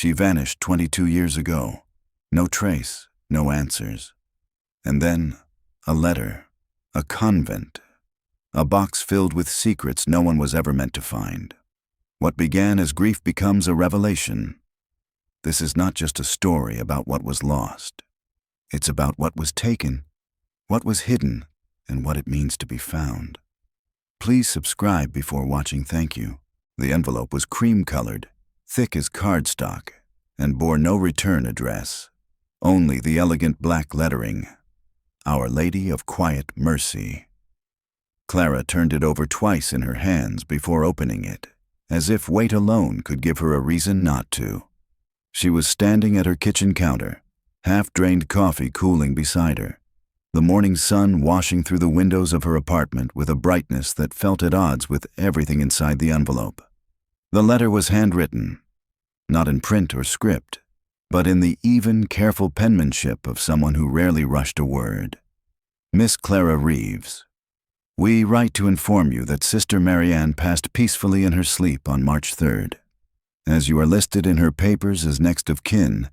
She vanished 22 years ago. No trace, no answers. And then, a letter, a convent, a box filled with secrets no one was ever meant to find. What began as grief becomes a revelation. This is not just a story about what was lost. It's about what was taken, what was hidden, and what it means to be found. Please subscribe before watching. Thank you. The envelope was cream-colored, thick as cardstock, and bore no return address. Only the elegant black lettering, Our Lady of Quiet Mercy. Clara turned it over twice in her hands before opening it, as if weight alone could give her a reason not to. She was standing at her kitchen counter, half-drained coffee cooling beside her, the morning sun washing through the windows of her apartment with a brightness that felt at odds with everything inside the envelope. The letter was handwritten, not in print or script, but in the even, careful penmanship of someone who rarely rushed a word. Miss Clara Reeves, we write to inform you that Sister Maryanne passed peacefully in her sleep on March 3rd. As you are listed in her papers as next of kin,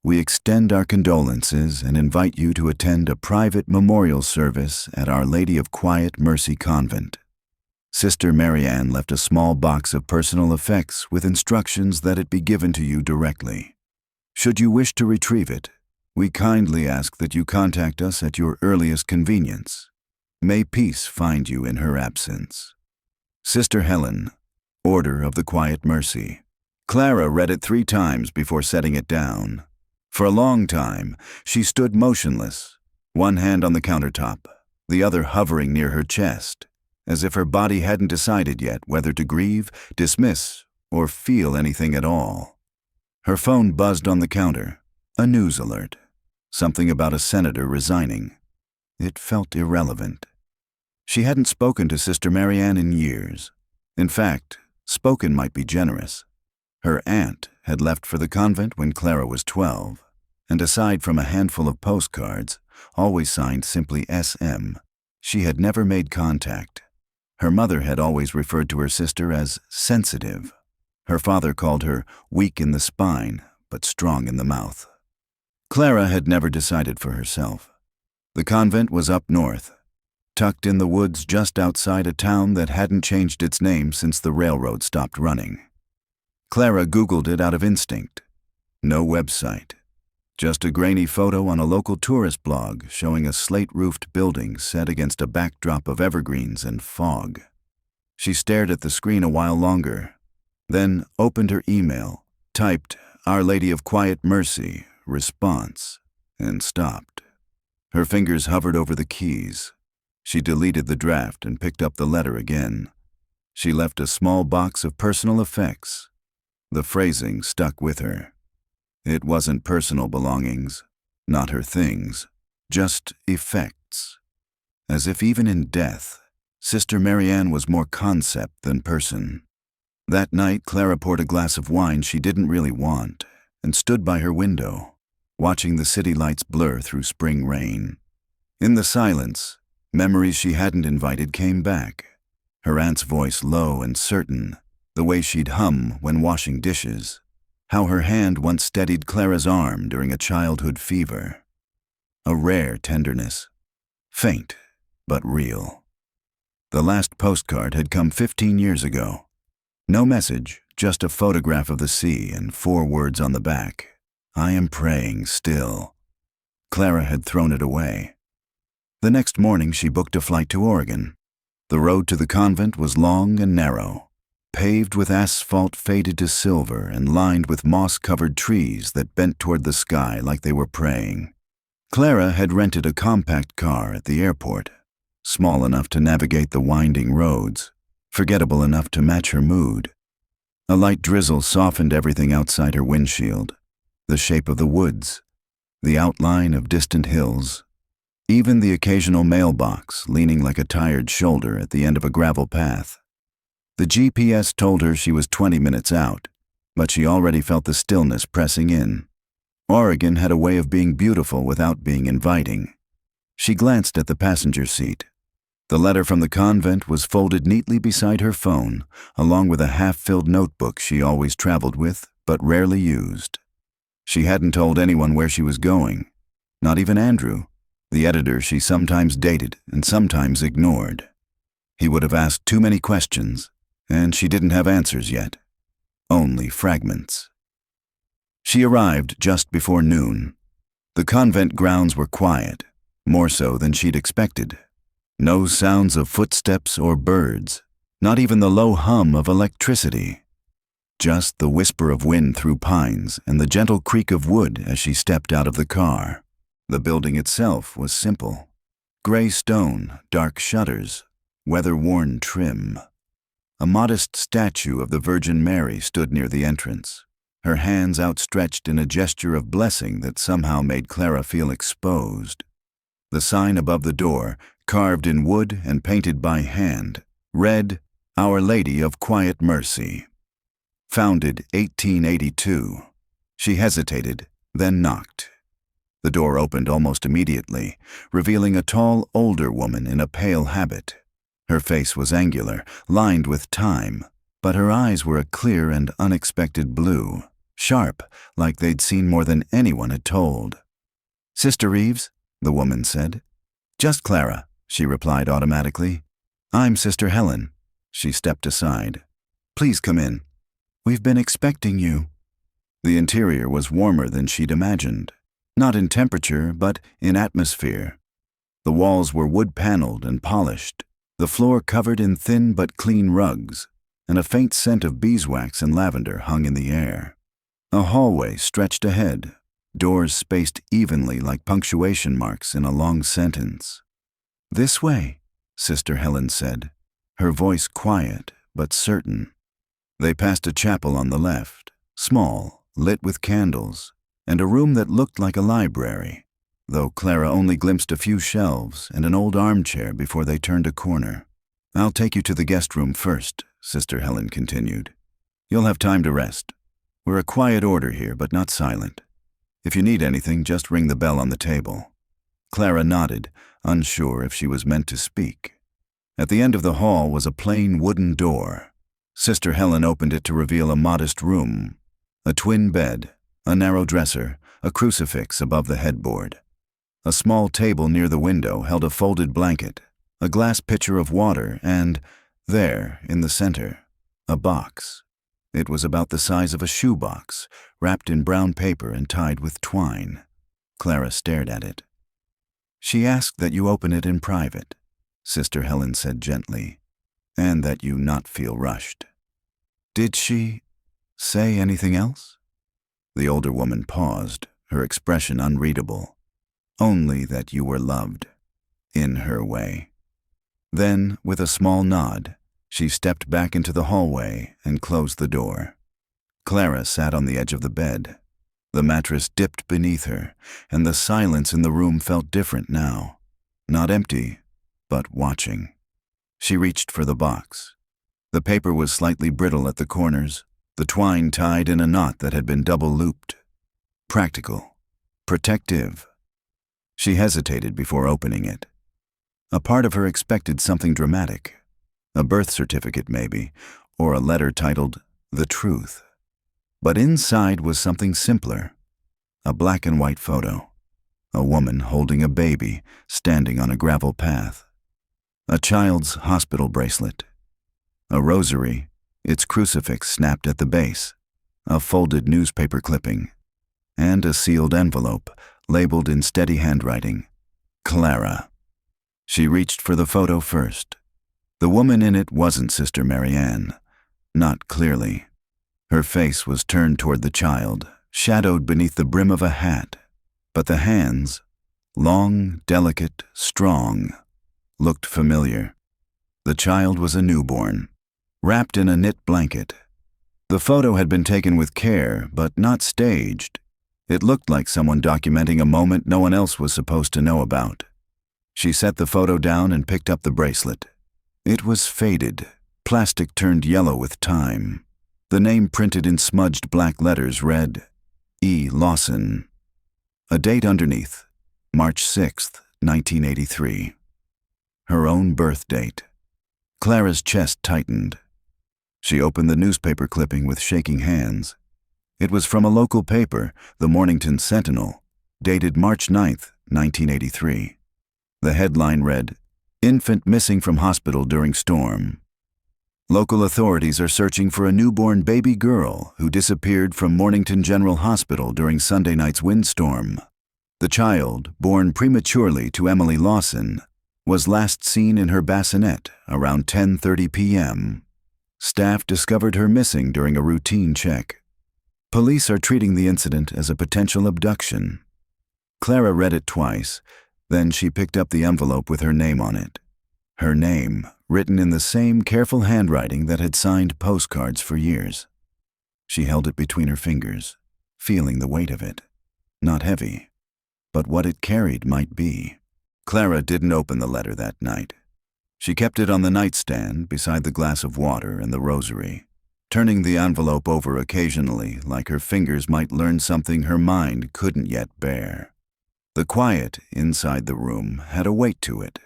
we extend our condolences and invite you to attend a private memorial service at Our Lady of Quiet Mercy Convent. Sister Maryanne left a small box of personal effects with instructions that it be given to you directly. Should you wish to retrieve it, we kindly ask that you contact us at your earliest convenience. May peace find you in her absence. Sister Helen, Order of the Quiet Mercy. Clara read it 3 times before setting it down. For a long time, she stood motionless, one hand on the countertop, the other hovering near her chest, as if her body hadn't decided yet whether to grieve, dismiss, or feel anything at all. Her phone buzzed on the counter, a news alert, something about a senator resigning. It felt irrelevant. She hadn't spoken to Sister Maryanne in years. In fact, spoken might be generous. Her aunt had left for the convent when Clara was 12, and aside from a handful of postcards, always signed simply SM, she had never made contact. Her mother had always referred to her sister as sensitive. Her father called her weak in the spine, but strong in the mouth. Clara had never decided for herself. The convent was up north, tucked in the woods just outside a town that hadn't changed its name since the railroad stopped running. Clara Googled it out of instinct. No website. Just a grainy photo on a local tourist blog showing a slate-roofed building set against a backdrop of evergreens and fog. She stared at the screen a while longer, then opened her email, typed Our Lady of Quiet Mercy, response, and stopped. Her fingers hovered over the keys. She deleted the draft and picked up the letter again. She left a small box of personal effects. The phrasing stuck with her. It wasn't personal belongings, not her things, just effects. As if even in death, Sister Maryanne was more concept than person. That night, Clara poured a glass of wine she didn't really want and stood by her window, watching the city lights blur through spring rain. In the silence, memories she hadn't invited came back. Her aunt's voice low and certain, the way she'd hum when washing dishes, how her hand once steadied Clara's arm during a childhood fever. A rare tenderness, faint but real. The last postcard had come 15 years ago. No message, just a photograph of the sea and 4 words on the back. I am praying still. Clara had thrown it away. The next morning she booked a flight to Oregon. The road to the convent was long and narrow, paved with asphalt faded to silver and lined with moss-covered trees that bent toward the sky like they were praying. Clara had rented a compact car at the airport, small enough to navigate the winding roads, forgettable enough to match her mood. A light drizzle softened everything outside her windshield, the shape of the woods, the outline of distant hills, even the occasional mailbox leaning like a tired shoulder at the end of a gravel path. The GPS told her she was 20 minutes out, but she already felt the stillness pressing in. Oregon had a way of being beautiful without being inviting. She glanced at the passenger seat. The letter from the convent was folded neatly beside her phone, along with a half-filled notebook she always traveled with, but rarely used. She hadn't told anyone where she was going, not even Andrew, the editor she sometimes dated and sometimes ignored. He would have asked too many questions, and she didn't have answers yet. Only fragments. She arrived just before noon. The convent grounds were quiet, more so than she'd expected. No sounds of footsteps or birds, not even the low hum of electricity. Just the whisper of wind through pines and the gentle creak of wood as she stepped out of the car. The building itself was simple. Gray stone, dark shutters, weather-worn trim. A modest statue of the Virgin Mary stood near the entrance, her hands outstretched in a gesture of blessing that somehow made Clara feel exposed. The sign above the door, carved in wood and painted by hand, read, Our Lady of Quiet Mercy. Founded 1882. She hesitated, then knocked. The door opened almost immediately, revealing a tall, older woman in a pale habit. Her face was angular, lined with time, but her eyes were a clear and unexpected blue, sharp, like they'd seen more than anyone had told. "Sister Reeves," the woman said. "Just Clara," she replied automatically. "I'm Sister Helen." She stepped aside. "Please come in. We've been expecting you." The interior was warmer than she'd imagined. Not in temperature, but in atmosphere. The walls were wood-paneled and polished, the floor covered in thin but clean rugs, and a faint scent of beeswax and lavender hung in the air. A hallway stretched ahead, doors spaced evenly like punctuation marks in a long sentence. "This way," Sister Helen said, her voice quiet but certain. They passed a chapel on the left, small, lit with candles, and a room that looked like a library, though Clara only glimpsed a few shelves and an old armchair before they turned a corner. "I'll take you to the guest room first," Sister Helen continued. "You'll have time to rest. We're a quiet order here, but not silent. If you need anything, just ring the bell on the table." Clara nodded, unsure if she was meant to speak. At the end of the hall was a plain wooden door. Sister Helen opened it to reveal a modest room, a twin bed, a narrow dresser, a crucifix above the headboard. A small table near the window held a folded blanket, a glass pitcher of water, and, there, in the center, a box. It was about the size of a shoebox, wrapped in brown paper and tied with twine. Clara stared at it. "She asked that you open it in private," Sister Helen said gently, "and that you not feel rushed." "Did she say anything else?" The older woman paused, her expression unreadable. "Only that you were loved, in her way." Then, with a small nod, she stepped back into the hallway and closed the door. Clara sat on the edge of the bed. The mattress dipped beneath her, and the silence in the room felt different now. Not empty, but watching. She reached for the box. The paper was slightly brittle at the corners, the twine tied in a knot that had been double-looped. Practical. Protective. She hesitated before opening it. A part of her expected something dramatic. A birth certificate, maybe, or a letter titled, "The Truth." But inside was something simpler. A black-and-white photo. A woman holding a baby, standing on a gravel path. A child's hospital bracelet. A rosary, its crucifix snapped at the base. A folded newspaper clipping. And a sealed envelope, labeled in steady handwriting, "Clara." She reached for the photo first. The woman in it wasn't Sister Maryanne. Not clearly. Her face was turned toward the child, shadowed beneath the brim of a hat. But the hands, long, delicate, strong, looked familiar. The child was a newborn, wrapped in a knit blanket. The photo had been taken with care, but not staged. It looked like someone documenting a moment no one else was supposed to know about. She set the photo down and picked up the bracelet. It was faded, plastic turned yellow with time. The name printed in smudged black letters read, E. Lawson. A date underneath, March 6th, 1983. Her own birth date. Clara's chest tightened. She opened the newspaper clipping with shaking hands. It was from a local paper, the Mornington Sentinel, dated March 9th, 1983. The headline read, "Infant missing from hospital during storm." Local authorities are searching for a newborn baby girl who disappeared from Mornington General Hospital during Sunday night's windstorm. The child, born prematurely to Emily Lawson, was last seen in her bassinet around 10:30 p.m. Staff discovered her missing during a routine check. Police are treating the incident as a potential abduction. Clara read it twice, then she picked up the envelope with her name on it. Her name, written in the same careful handwriting that had signed postcards for years. She held it between her fingers, feeling the weight of it. Not heavy, but what it carried might be. Clara didn't open the letter that night. She kept it on the nightstand beside the glass of water and the rosary, turning the envelope over occasionally like her fingers might learn something her mind couldn't yet bear. The quiet inside the room had a weight to it.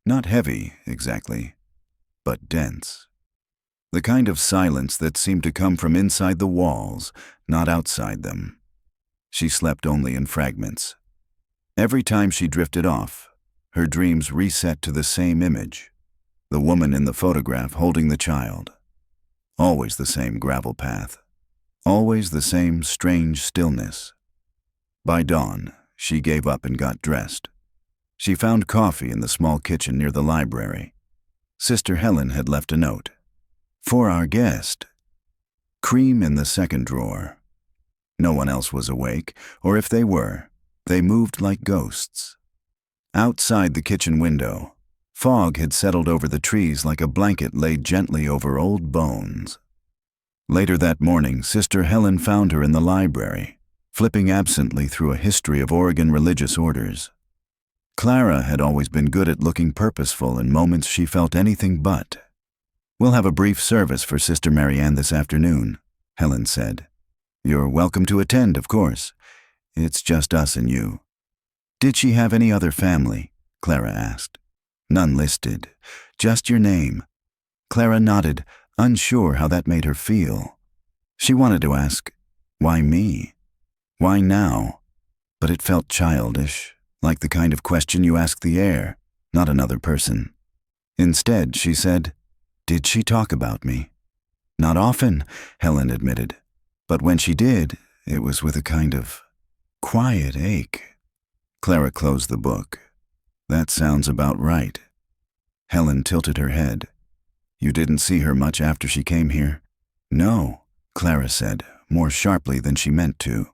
Not heavy, exactly, but dense. The kind of silence that seemed to come from inside the walls, not outside them. She slept only in fragments. Every time she drifted off, her dreams reset to the same image, the woman in the photograph holding the child. Always the same gravel path. Always the same strange stillness. By dawn, she gave up and got dressed. She found coffee in the small kitchen near the library. Sister Helen had left a note. "For our guest." Cream in the second drawer. No one else was awake, or if they were, they moved like ghosts. Outside the kitchen window, fog had settled over the trees like a blanket laid gently over old bones. Later that morning, Sister Helen found her in the library, flipping absently through a history of Oregon religious orders. Clara had always been good at looking purposeful in moments she felt anything but. "We'll have a brief service for Sister Maryanne this afternoon," Helen said. "You're welcome to attend, of course. It's just us and you." "Did she have any other family?" Clara asked. "None listed. Just your name." Clara nodded, unsure how that made her feel. She wanted to ask, "Why me? Why now?" But it felt childish, like the kind of question you ask the air, not another person. Instead, she said, "Did she talk about me?" "Not often," Helen admitted. "But when she did, it was with a kind of quiet ache." Clara closed the book. "That sounds about right." Helen tilted her head. "You didn't see her much after she came here?" "No," Clara said, more sharply than she meant to.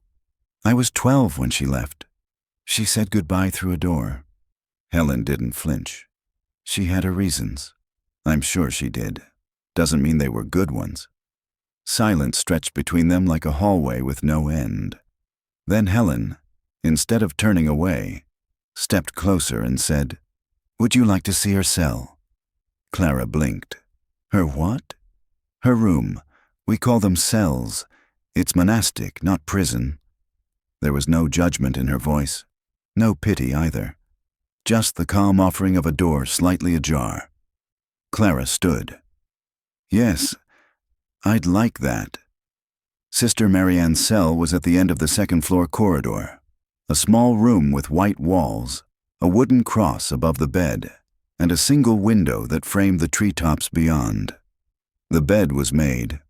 "I was 12 when she left. She said goodbye through a door." Helen didn't flinch. She had her reasons. I'm sure she did. Doesn't mean they were good ones. Silence stretched between them like a hallway with no end. Then Helen, instead of turning away, stepped closer and said, "Would you like to see her cell?" Clara blinked. "Her what?" "Her room. We call them cells. It's monastic, not prison." There was no judgment in her voice. No pity either. Just the calm offering of a door slightly ajar. Clara stood. "Yes, I'd like that." Sister Maryanne's cell was at the end of the second-floor corridor. A small room with white walls, a wooden cross above the bed, and a single window that framed the treetops beyond. The bed was made.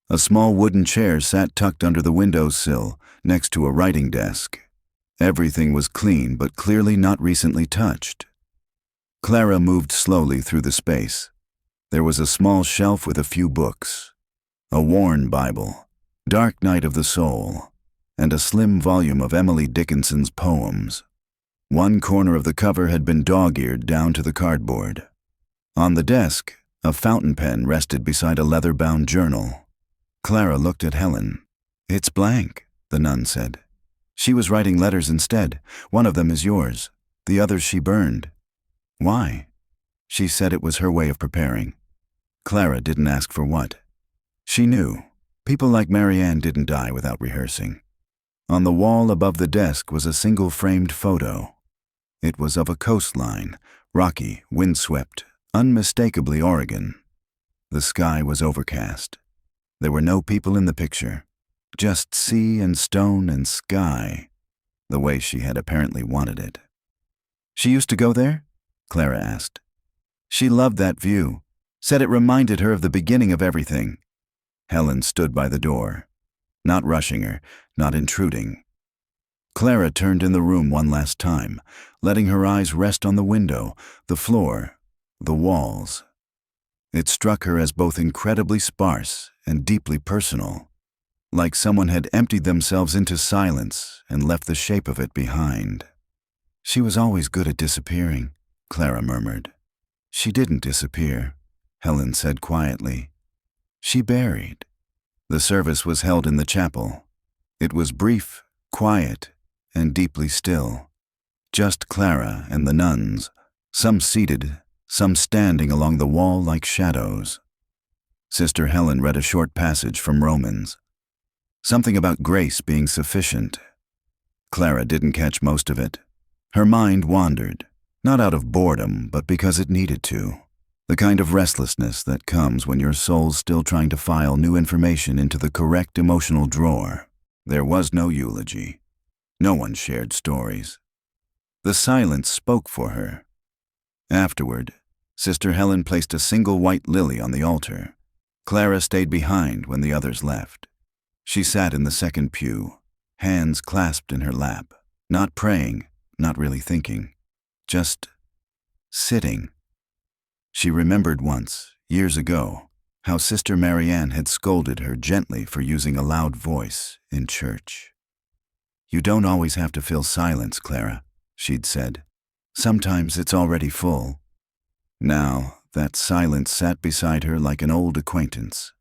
A small wooden chair sat tucked under the windowsill next to a writing desk. Everything was clean but clearly not recently touched. Clara moved slowly through the space. There was a small shelf with a few books, a worn Bible, Dark Night of the Soul, and a slim volume of Emily Dickinson's poems. One corner of the cover had been dog-eared down to the cardboard. On the desk, a fountain pen rested beside a leather-bound journal. Clara looked at Helen. "It's blank," the nun said. "She was writing letters instead. One of them is yours. The others she burned." "Why?" She said it was her way of preparing. Clara didn't ask for what. She knew. People like Maryanne didn't die without rehearsing. On the wall above the desk was a single framed photo. It was of a coastline, rocky, windswept, unmistakably Oregon. The sky was overcast. There were no people in the picture. Just sea and stone and sky, the way she had apparently wanted it. She used to go there? Clara asked. She loved that view, said it reminded her of the beginning of everything. Helen stood by the door, not rushing her, not intruding. Clara turned in the room one last time, letting her eyes rest on the window, the floor, the walls. It struck her as both incredibly sparse and deeply personal, like someone had emptied themselves into silence and left the shape of it behind. She was always good at disappearing, Clara murmured. She didn't disappear, Helen said quietly. She buried. The service was held in the chapel. It was brief, quiet, and deeply still. Just Clara and the nuns, some seated, some standing along the wall like shadows. Sister Helen read a short passage from Romans. Something about grace being sufficient. Clara didn't catch most of it. Her mind wandered, not out of boredom, but because it needed to. The kind of restlessness that comes when your soul's still trying to file new information into the correct emotional drawer. There was no eulogy. No one shared stories. The silence spoke for her. Afterward, Sister Helen placed a single white lily on the altar. Clara stayed behind when the others left. She sat in the second pew, hands clasped in her lap, not praying, not really thinking, just sitting. She remembered once, years ago, how Sister Maryanne had scolded her gently for using a loud voice in church. "You don't always have to fill silence, Clara," she'd said. "Sometimes it's already full." Now, that silence sat beside her like an old acquaintance.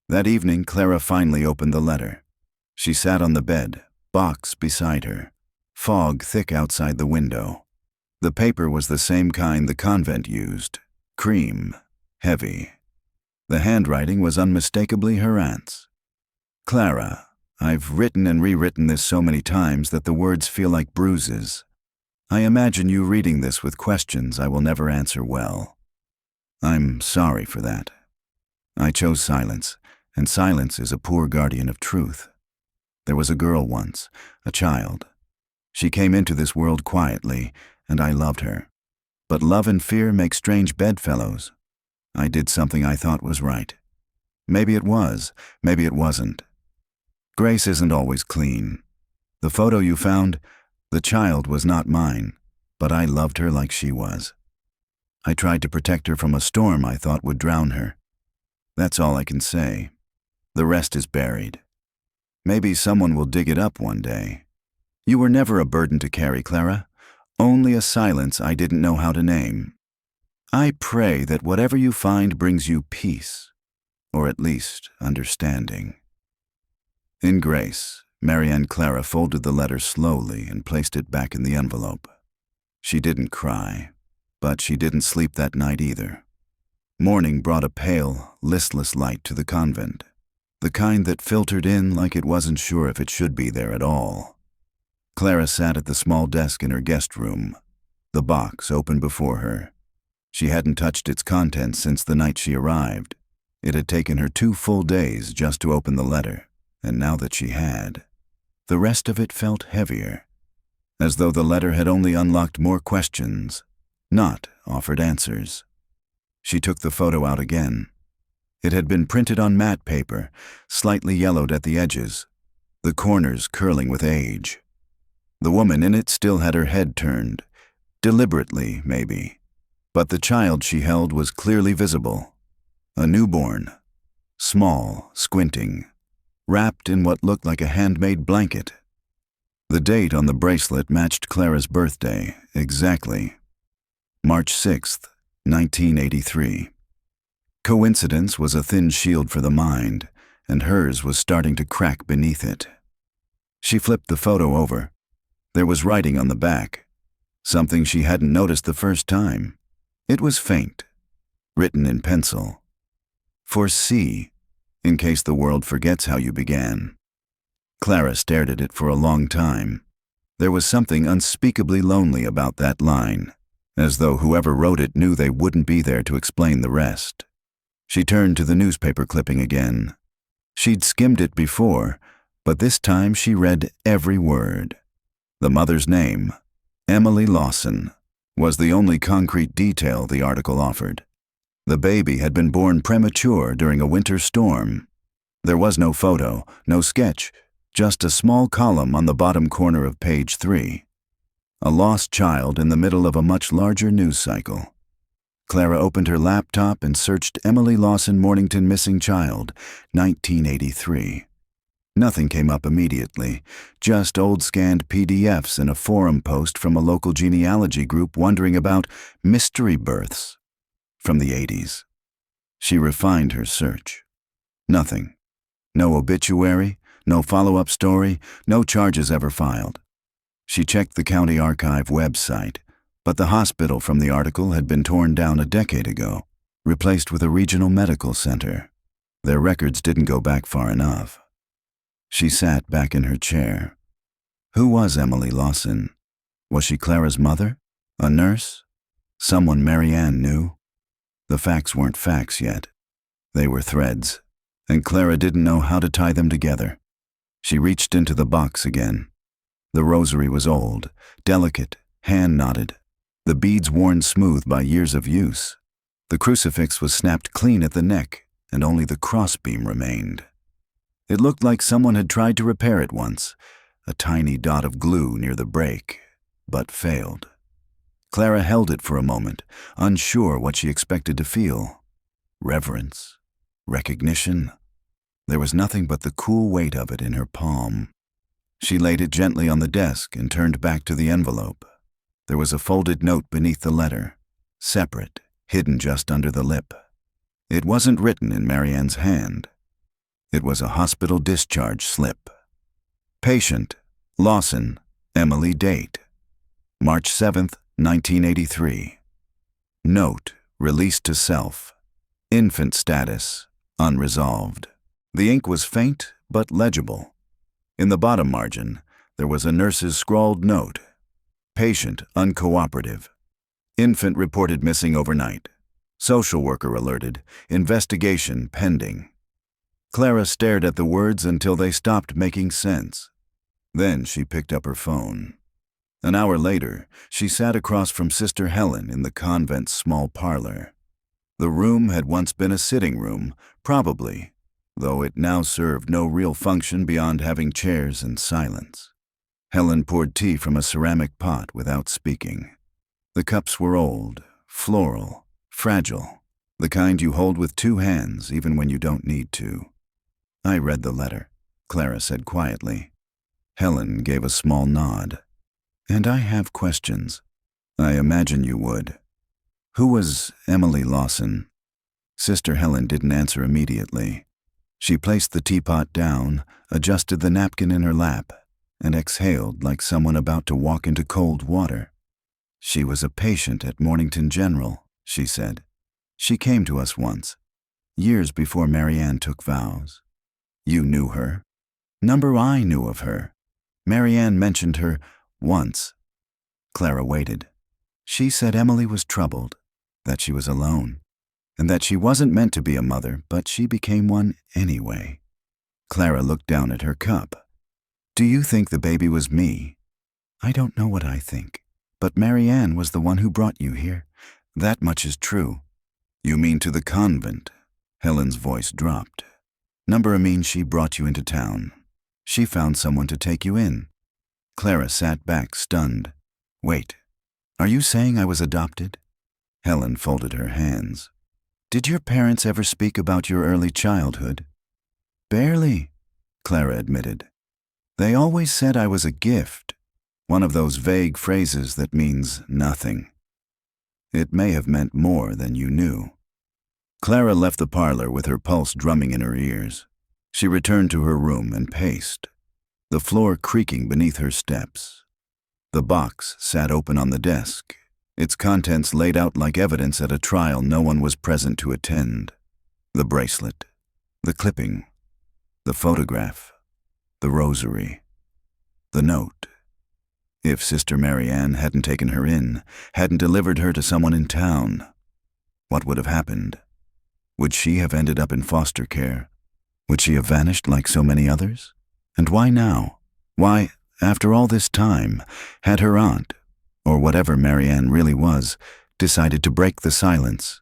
That evening, Clara finally opened the letter. She sat on the bed, box beside her, fog thick outside the window. The paper was the same kind the convent used, cream, heavy. The handwriting was unmistakably her aunt's. "Clara, I've written and rewritten this so many times that the words feel like bruises. I imagine you reading this with questions I will never answer well. I'm sorry for that. I chose silence, and silence is a poor guardian of truth. There was a girl once, a child. She came into this world quietly, and I loved her. But love and fear make strange bedfellows. I did something I thought was right. Maybe it was, maybe it wasn't. Grace isn't always clean. The photo you found, the child was not mine, but I loved her like she was. I tried to protect her from a storm I thought would drown her. That's all I can say. The rest is buried. Maybe someone will dig it up one day. You were never a burden to carry, Clara. Only a silence I didn't know how to name. I pray that whatever you find brings you peace, or at least understanding." In grace, Maryanne Clara folded the letter slowly and placed it back in the envelope. She didn't cry, but she didn't sleep that night either. Morning brought a pale, listless light to the convent, the kind that filtered in like it wasn't sure if it should be there at all. Clara sat at the small desk in her guest room, the box open before her. She hadn't touched its contents since the night she arrived. It had taken her 2 full days just to open the letter, and now that she had, the rest of it felt heavier, as though the letter had only unlocked more questions, not offered answers. She took the photo out again. It had been printed on matte paper, slightly yellowed at the edges, the corners curling with age. The woman in it still had her head turned, deliberately, maybe, but the child she held was clearly visible. A newborn, small, squinting, wrapped in what looked like a handmade blanket. The date on the bracelet matched Clara's birthday, exactly. March 6th, 1983. Coincidence was a thin shield for the mind, and hers was starting to crack beneath it. She flipped the photo over. There was writing on the back, something she hadn't noticed the first time. It was faint, written in pencil. For C, in case the world forgets how you began. Clara stared at it for a long time. There was something unspeakably lonely about that line, as though whoever wrote it knew they wouldn't be there to explain the rest. She turned to the newspaper clipping again. She'd skimmed it before, But this time she read every word. The mother's name, Emily Lawson, was the only concrete detail the article offered. The baby had been born premature during a winter storm. There was no photo, no sketch, just a small column on the bottom corner of page 3. A lost child in the middle of a much larger news cycle. Clara opened her laptop and searched Emily Lawson Mornington missing child, 1983. Nothing came up immediately, just old scanned PDFs and a forum post from a local genealogy group wondering about mystery births from the 80s. She refined her search. Nothing. No obituary, no follow-up story, no charges ever filed. She checked the county archive website, but the hospital from the article had been torn down a decade ago, replaced with a regional medical center. Their records didn't go back far enough. She sat back in her chair. Who was Emily Lawson? Was she Clara's mother? A nurse? Someone Maryanne knew? The facts weren't facts yet. They were threads, and Clara didn't know how to tie them together. She reached into the box again. The rosary was old, delicate, hand-knotted, the beads worn smooth by years of use. The crucifix was snapped clean at the neck, and only the crossbeam remained. It looked like someone had tried to repair it once, a tiny dot of glue near the break, but failed. Clara held it for a moment, unsure what she expected to feel. Reverence, recognition. There was nothing but the cool weight of it in her palm. She laid it gently on the desk and turned back to the envelope. There was a folded note beneath the letter, separate, hidden just under the lip. It wasn't written in Maryanne's hand. It was a hospital discharge slip. Patient, Lawson, Emily date, March 7th, 1983. Note, released to self. Infant status, unresolved. The ink was faint but legible. In the bottom margin, there was a nurse's scrawled note. Patient uncooperative. Infant reported missing overnight. Social worker alerted. Investigation pending. Clara stared at the words until they stopped making sense. Then she picked up her phone. An hour later, she sat across from Sister Helen in the convent's small parlor. The room had once been a sitting room, probably, though it now served no real function beyond having chairs and silence. Helen poured tea from a ceramic pot without speaking. The cups were old, floral, fragile, the kind you hold with 2 hands even when you don't need to. I read the letter, Clara said quietly. Helen gave a small nod. And I have questions. I imagine you would. Who was Emily Lawson? Sister Helen didn't answer immediately. She placed the teapot down, adjusted the napkin in her lap, and exhaled like someone about to walk into cold water. She was a patient at Mornington General, she said. She came to us once, years before Maryanne took vows. You knew her. Number I knew of her. Maryanne mentioned her once. Clara waited. She said Emily was troubled, that she was alone, and that she wasn't meant to be a mother, but she became one anyway. Clara looked down at her cup. Do you think the baby was me? I don't know what I think, but Maryanne was the one who brought you here. That much is true. You mean to the convent? Helen's voice dropped. Number means she brought you into town. She found someone to take you in. Clara sat back, stunned. Wait, are you saying I was adopted? Helen folded her hands. Did your parents ever speak about your early childhood? Barely, Clara admitted. They always said I was a gift, one of those vague phrases that means nothing. It may have meant more than you knew. Clara left the parlor with her pulse drumming in her ears. She returned to her room and paced, the floor creaking beneath her steps. The box sat open on the desk, its contents laid out like evidence at a trial no one was present to attend. The bracelet, the clipping, the photograph, the rosary, the note. If Sister Maryanne hadn't taken her in, hadn't delivered her to someone in town, what would have happened? Would she have ended up in foster care? Would she have vanished like so many others? And why now? Why, after all this time, had her aunt, or whatever Maryanne really was, decided to break the silence?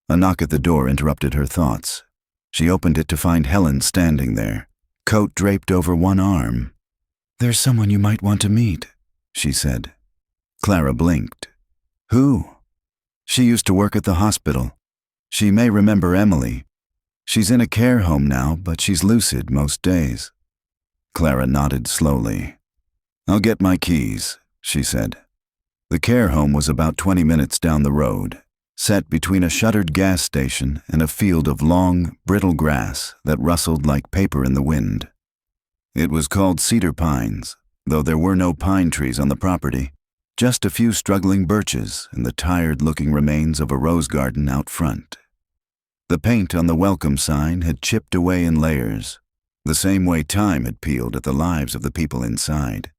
A knock at the door interrupted her thoughts. She opened it to find Helen standing there, coat draped over one arm. "There's someone you might want to meet," she said. Clara blinked. "Who?" "She used to work at the hospital. She may remember Emily. She's in a care home now, but she's lucid most days." Clara nodded slowly. "I'll get my keys," she said. The care home was about 20 minutes down the road, set between a shuttered gas station and a field of long, brittle grass that rustled like paper in the wind. It was called Cedar Pines, though there were no pine trees on the property, just a few struggling birches and the tired-looking remains of a rose garden out front. The paint on the welcome sign had chipped away in layers, the same way time had peeled at the lives of the people inside.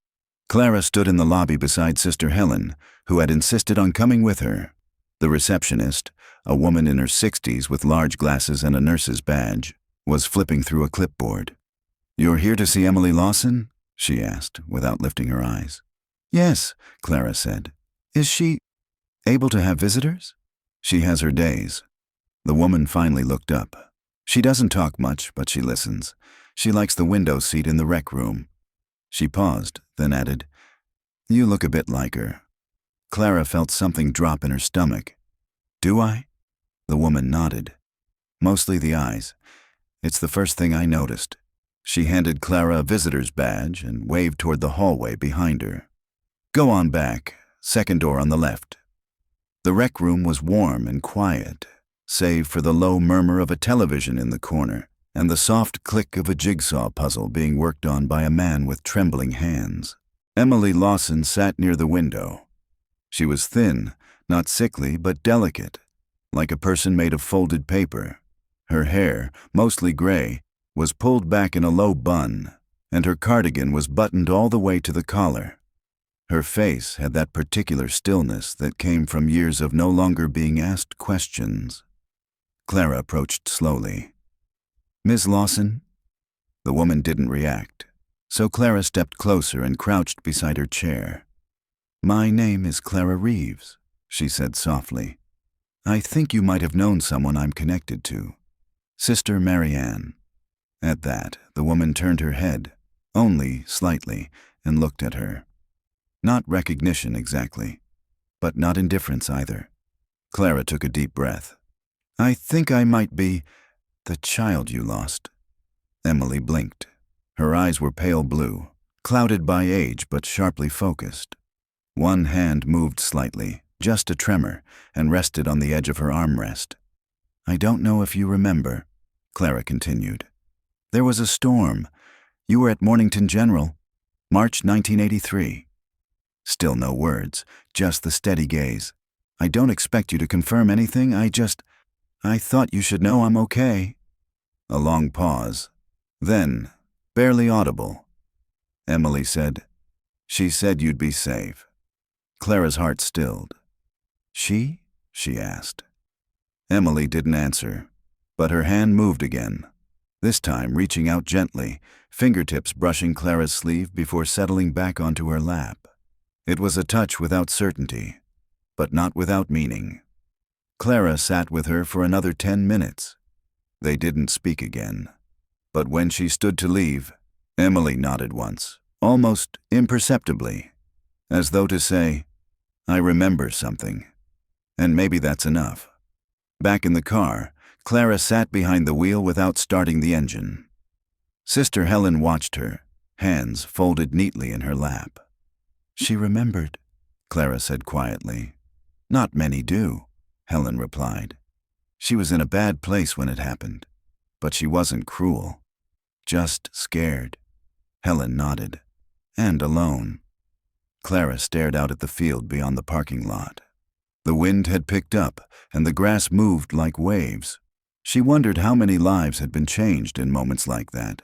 Clara stood in the lobby beside Sister Helen, who had insisted on coming with her. The receptionist, a woman in her 60s with large glasses and a nurse's badge, was flipping through a clipboard. "You're here to see Emily Lawson?" she asked, without lifting her eyes. "Yes," Clara said. "Is she able to have visitors?" "She has her days." The woman finally looked up. "She doesn't talk much, but she listens. She likes the window seat in the rec room." She paused, then added, "You look a bit like her." Clara felt something drop in her stomach. "Do I?" The woman nodded. "Mostly the eyes. It's the first thing I noticed." She handed Clara a visitor's badge and waved toward the hallway behind her. "Go on back, second door on the left." The rec room was warm and quiet, save for the low murmur of a television in the corner and the soft click of a jigsaw puzzle being worked on by a man with trembling hands. Emily Lawson sat near the window. She was thin, not sickly, but delicate, like a person made of folded paper. Her hair, mostly gray, was pulled back in a low bun, and her cardigan was buttoned all the way to the collar. Her face had that particular stillness that came from years of no longer being asked questions. Clara approached slowly. "Miss Lawson?" The woman didn't react, so Clara stepped closer and crouched beside her chair. "My name is Clara Reeves," she said softly. "I think you might have known someone I'm connected to. Sister Maryanne." At that, the woman turned her head, only slightly, and looked at her. Not recognition exactly, but not indifference either. Clara took a deep breath. "I think I might be the child you lost." Emily blinked. Her eyes were pale blue, clouded by age but sharply focused. One hand moved slightly, just a tremor, and rested on the edge of her armrest. "I don't know if you remember," Clara continued. "There was a storm. You were at Mornington General, March 1983. Still no words, just the steady gaze. "I don't expect you to confirm anything, I thought you should know I'm okay." A long pause. Then, barely audible, Emily said, "She said you'd be safe." Clara's heart stilled. "She?" she asked. Emily didn't answer, but her hand moved again, this time reaching out gently, fingertips brushing Clara's sleeve before settling back onto her lap. It was a touch without certainty, but not without meaning. Clara sat with her for another 10 minutes. They didn't speak again. But when she stood to leave, Emily nodded once, almost imperceptibly, as though to say, "I remember something. And maybe that's enough." Back in the car, Clara sat behind the wheel without starting the engine. Sister Helen watched her, hands folded neatly in her lap. "She remembered," Clara said quietly. "Not many do," Helen replied. "She was in a bad place when it happened, but she wasn't cruel. Just scared." Helen nodded. "And alone." Clara stared out at the field beyond the parking lot. The wind had picked up, and the grass moved like waves. She wondered how many lives had been changed in moments like that,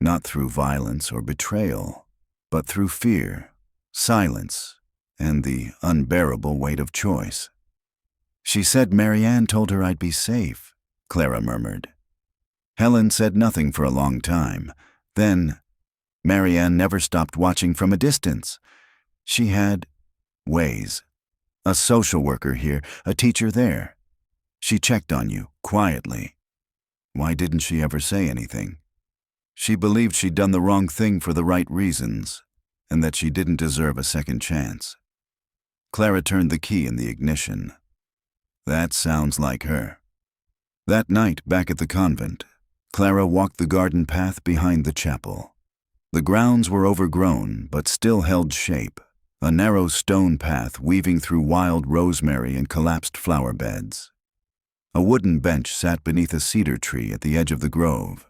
not through violence or betrayal, but through fear, silence, and the unbearable weight of choice. "She said Maryanne told her I'd be safe," Clara murmured. Helen said nothing for a long time. Then, Maryanne never stopped watching from a distance. She had ways. A social worker here, a teacher there. She checked on you, quietly. Why didn't she ever say anything? She believed she'd done the wrong thing for the right reasons, and that she didn't deserve a second chance. Clara turned the key in the ignition. That sounds like her. That night, back at the convent, Clara walked the garden path behind the chapel. The grounds were overgrown, but still held shape, a narrow stone path weaving through wild rosemary and collapsed flower beds. A wooden bench sat beneath a cedar tree at the edge of the grove.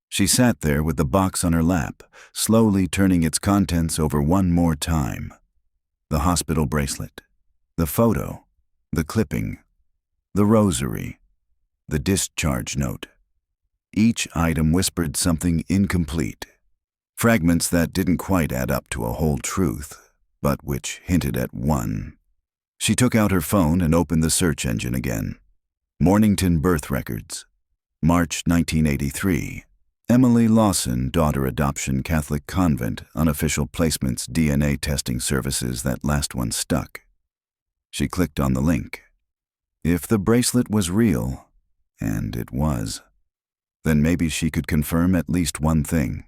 She sat there with the box on her lap, slowly turning its contents over one more time. The hospital bracelet, the photo, the clipping, the rosary, the discharge note. Each item whispered something incomplete, fragments that didn't quite add up to a whole truth, but which hinted at one. She took out her phone and opened the search engine again. Mornington birth records. March 1983. Emily Lawson, daughter adoption Catholic convent, unofficial placements DNA testing services. That last one stuck. She clicked on the link. If the bracelet was real, and it was, then maybe she could confirm at least one thing.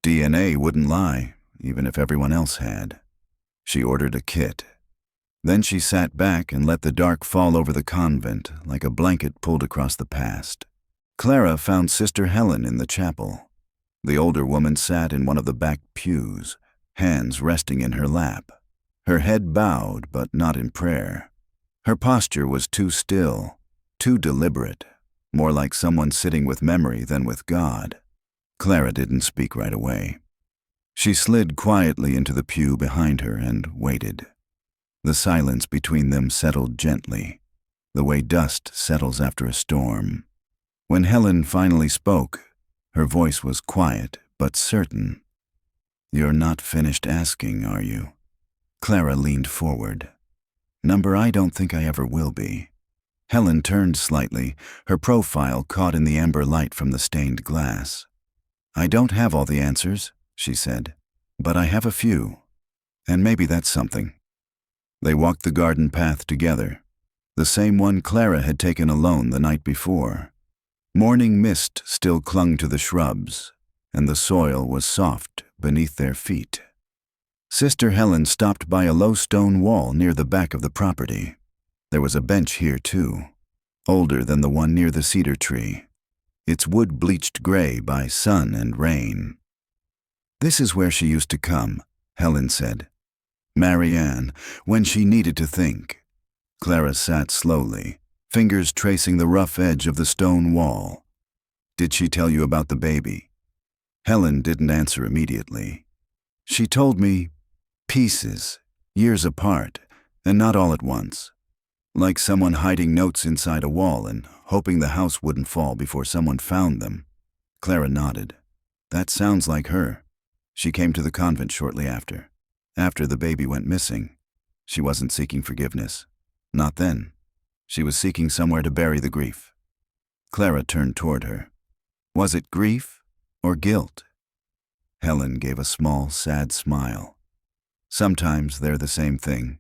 DNA wouldn't lie, even if everyone else had. She ordered a kit. Then she sat back and let the dark fall over the convent like a blanket pulled across the past. Clara found Sister Helen in the chapel. The older woman sat in one of the back pews, hands resting in her lap, her head bowed but not in prayer. Her posture was too still, too deliberate, more like someone sitting with memory than with God. Clara didn't speak right away. She slid quietly into the pew behind her and waited. The silence between them settled gently, the way dust settles after a storm. When Helen finally spoke, her voice was quiet but certain. "You're not finished asking, are you?" Clara leaned forward. "Number, I don't think I ever will be." Helen turned slightly, her profile caught in the amber light from the stained glass. "I don't have all the answers," she said, "but I have a few, and maybe that's something." They walked the garden path together, the same one Clara had taken alone the night before. Morning mist still clung to the shrubs, and the soil was soft beneath their feet. Sister Helen stopped by a low stone wall near the back of the property. There was a bench here too, older than the one near the cedar tree, its wood bleached gray by sun and rain. "This is where she used to come," Helen said. "Maryanne, when she needed to think." Clara sat slowly, fingers tracing the rough edge of the stone wall. "Did she tell you about the baby?" Helen didn't answer immediately. "She told me pieces, years apart, and not all at once. Like someone hiding notes inside a wall and hoping the house wouldn't fall before someone found them." Clara nodded. "That sounds like her. She came to the convent shortly after the baby went missing. She wasn't seeking forgiveness. Not then. She was seeking somewhere to bury the grief." Clara turned toward her. "Was it grief or guilt?" Helen gave a small, sad smile. "Sometimes they're the same thing."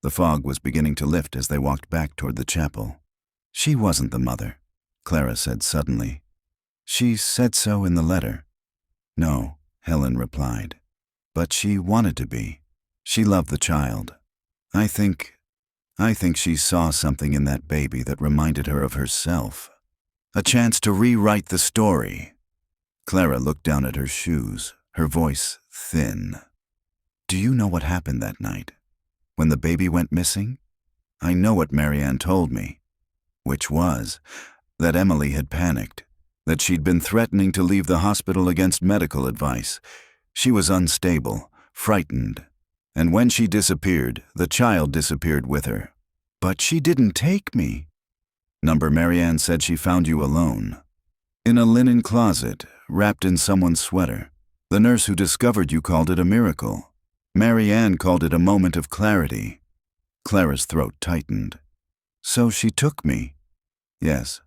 The fog was beginning to lift as they walked back toward the chapel. "She wasn't the mother," Clara said suddenly. "She said so in the letter." "No," Helen replied. "But she wanted to be. She loved the child. I think she saw something in that baby that reminded her of herself. A chance to rewrite the story." Clara looked down at her shoes, her voice thin. "Do you know what happened that night, when the baby went missing?" "I know what Maryanne told me." "Which was that Emily had panicked, that she'd been threatening to leave the hospital against medical advice. She was unstable, frightened, and when she disappeared, the child disappeared with her." "But she didn't take me." "Number, Maryanne said she found you alone, in a linen closet, wrapped in someone's sweater. The nurse who discovered you called it a miracle. Maryanne called it a moment of clarity." Clara's throat tightened. "So she took me?" "Yes,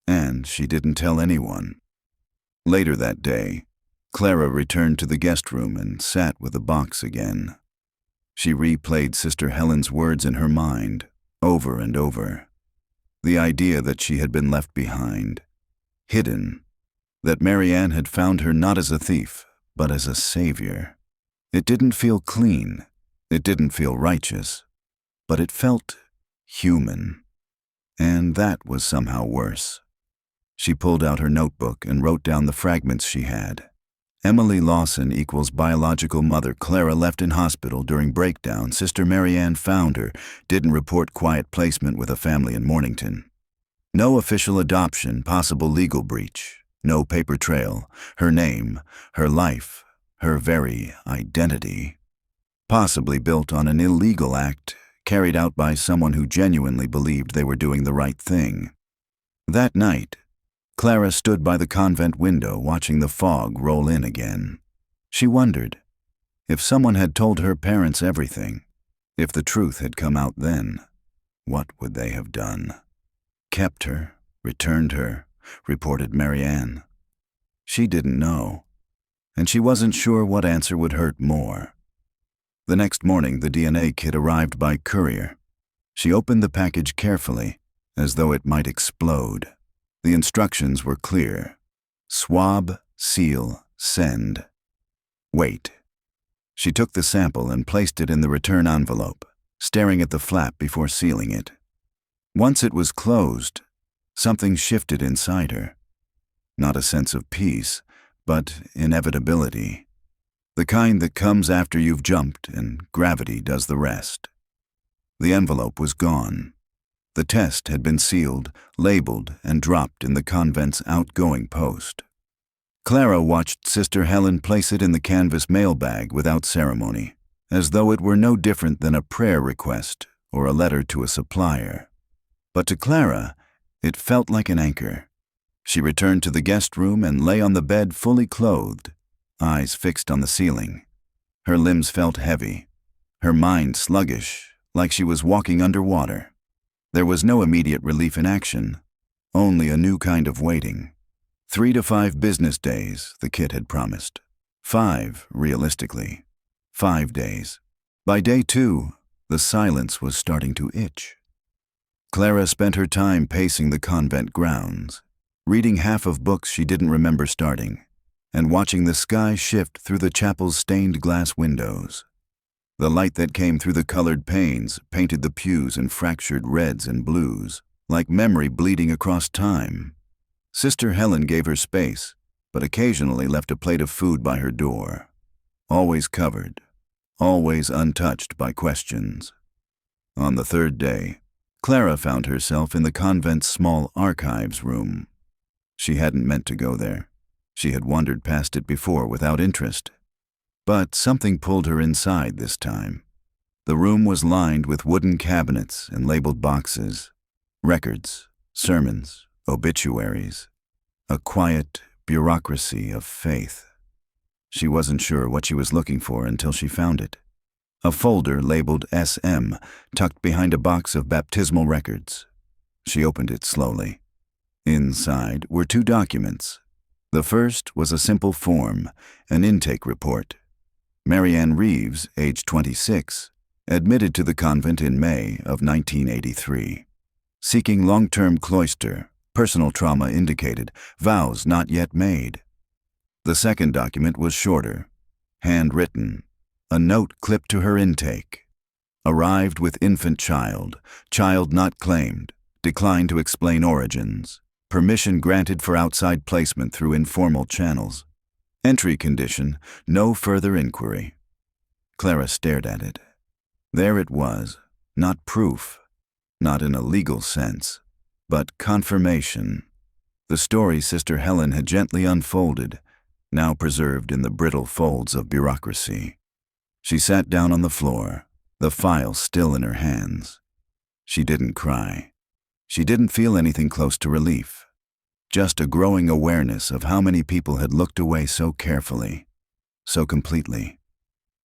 and she didn't tell anyone." Later that day, Clara returned to the guest room and sat with the box again. She replayed Sister Helen's words in her mind, over and over. The idea that she had been left behind, hidden, that Maryanne had found her not as a thief, but as a savior. It didn't feel clean, it didn't feel righteous, but it felt human. And that was somehow worse. She pulled out her notebook and wrote down the fragments she had. Emily Lawson equals biological mother. Clara left in hospital during breakdown. Sister Maryanne found her, didn't report quiet placement with a family in Mornington. No official adoption, possible legal breach. No paper trail. Her name, her life, her very identity. Possibly built on an illegal act carried out by someone who genuinely believed they were doing the right thing. That night, Clara stood by the convent window watching the fog roll in again. She wondered, if someone had told her parents everything, if the truth had come out then, what would they have done? Kept her, returned her, reported Maryanne. She didn't know, and she wasn't sure what answer would hurt more. The next morning, the DNA kit arrived by courier. She opened the package carefully, as though it might explode. The instructions were clear. Swab, seal, send. Wait. She took the sample and placed it in the return envelope, staring at the flap before sealing it. Once it was closed, something shifted inside her. Not a sense of peace, but inevitability. The kind that comes after you've jumped and gravity does the rest. The envelope was gone. The test had been sealed, labeled, and dropped in the convent's outgoing post. Clara watched Sister Helen place it in the canvas mailbag without ceremony, as though it were no different than a prayer request or a letter to a supplier. But to Clara, it felt like an anchor. She returned to the guest room and lay on the bed fully clothed, eyes fixed on the ceiling. Her limbs felt heavy, her mind sluggish, like she was walking underwater. There was no immediate relief in action, only a new kind of waiting. 3 to 5 business days, the kit had promised. 5, realistically. 5 days. By day 2, the silence was starting to itch. Clara spent her time pacing the convent grounds, reading half of books she didn't remember starting, and watching the sky shift through the chapel's stained glass windows. The light that came through the colored panes painted the pews in fractured reds and blues, like memory bleeding across time. Sister Helen gave her space, but occasionally left a plate of food by her door. Always covered, always untouched by questions. On the 3rd day, Clara found herself in the convent's small archives room. She hadn't meant to go there. She had wandered past it before without interest. But something pulled her inside this time. The room was lined with wooden cabinets and labeled boxes. Records, sermons, obituaries. A quiet bureaucracy of faith. She wasn't sure what she was looking for until she found it. A folder labeled SM, tucked behind a box of baptismal records. She opened it slowly. Inside were 2 documents. The first was a simple form, an intake report. Maryanne Reeves, age 26, admitted to the convent in May of 1983. Seeking long-term cloister, personal trauma indicated, vows not yet made. The second document was shorter, handwritten, a note clipped to her intake. Arrived with infant child, child not claimed, declined to explain origins, permission granted for outside placement through informal channels. Entry condition, no further inquiry. Clara stared at it. There it was, not proof, not in a legal sense, but confirmation. The story Sister Helen had gently unfolded, now preserved in the brittle folds of bureaucracy. She sat down on the floor, the file still in her hands. She didn't cry. She didn't feel anything close to relief. Just a growing awareness of how many people had looked away so carefully, so completely.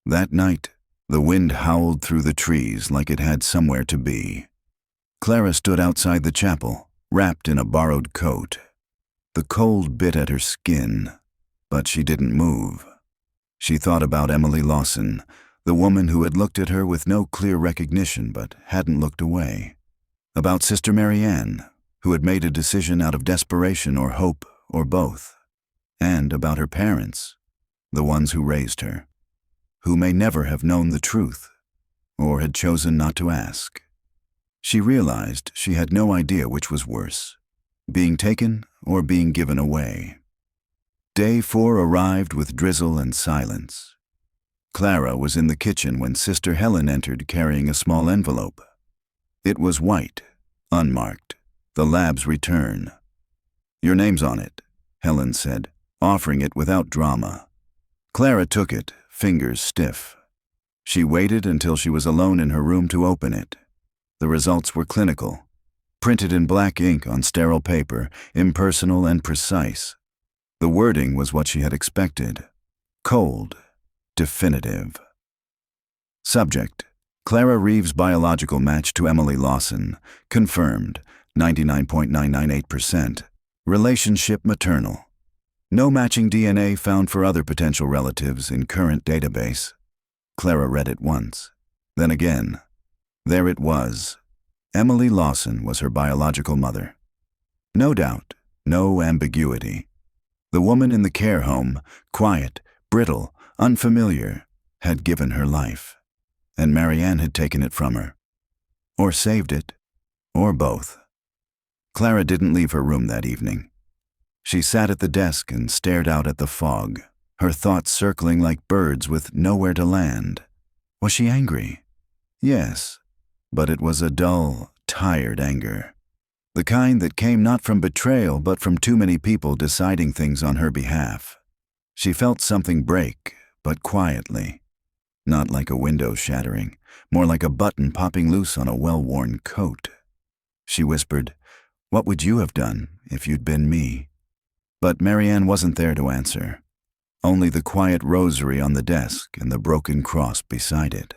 That night, the wind howled through the trees like it had somewhere to be. Clara stood outside the chapel, wrapped in a borrowed coat. The cold bit at her skin. But she didn't move. She thought about Emily Lawson, the woman who had looked at her with no clear recognition but hadn't looked away. About Sister Maryanne, who had made a decision out of desperation or hope or both. And about her parents, the ones who raised her, who may never have known the truth or had chosen not to ask. She realized she had no idea which was worse, being taken or being given away. Day 4 arrived with drizzle and silence. Clara was in the kitchen when Sister Helen entered carrying a small envelope. It was white, unmarked, the lab's return. "Your name's on it," Helen said, offering it without drama. Clara took it, fingers stiff. She waited until she was alone in her room to open it. The results were clinical, printed in black ink on sterile paper, impersonal and precise. The wording was what she had expected. Cold, definitive. Subject: Clara Reeves' biological match to Emily Lawson. Confirmed, 99.998%. Relationship maternal. No matching DNA found for other potential relatives in current database. Clara read it once, then again. There it was. Emily Lawson was her biological mother. No doubt, no ambiguity. The woman in the care home, quiet, brittle, unfamiliar, had given her life, and Maryanne had taken it from her. Or saved it, or both. Clara didn't leave her room that evening. She sat at the desk and stared out at the fog, her thoughts circling like birds with nowhere to land. Was she angry? Yes, but it was a dull, tired anger. The kind that came not from betrayal but from too many people deciding things on her behalf. She felt something break, but quietly. Not like a window shattering, more like a button popping loose on a well-worn coat. She whispered, "What would you have done if you'd been me?" But Maryanne wasn't there to answer. Only the quiet rosary on the desk and the broken cross beside it.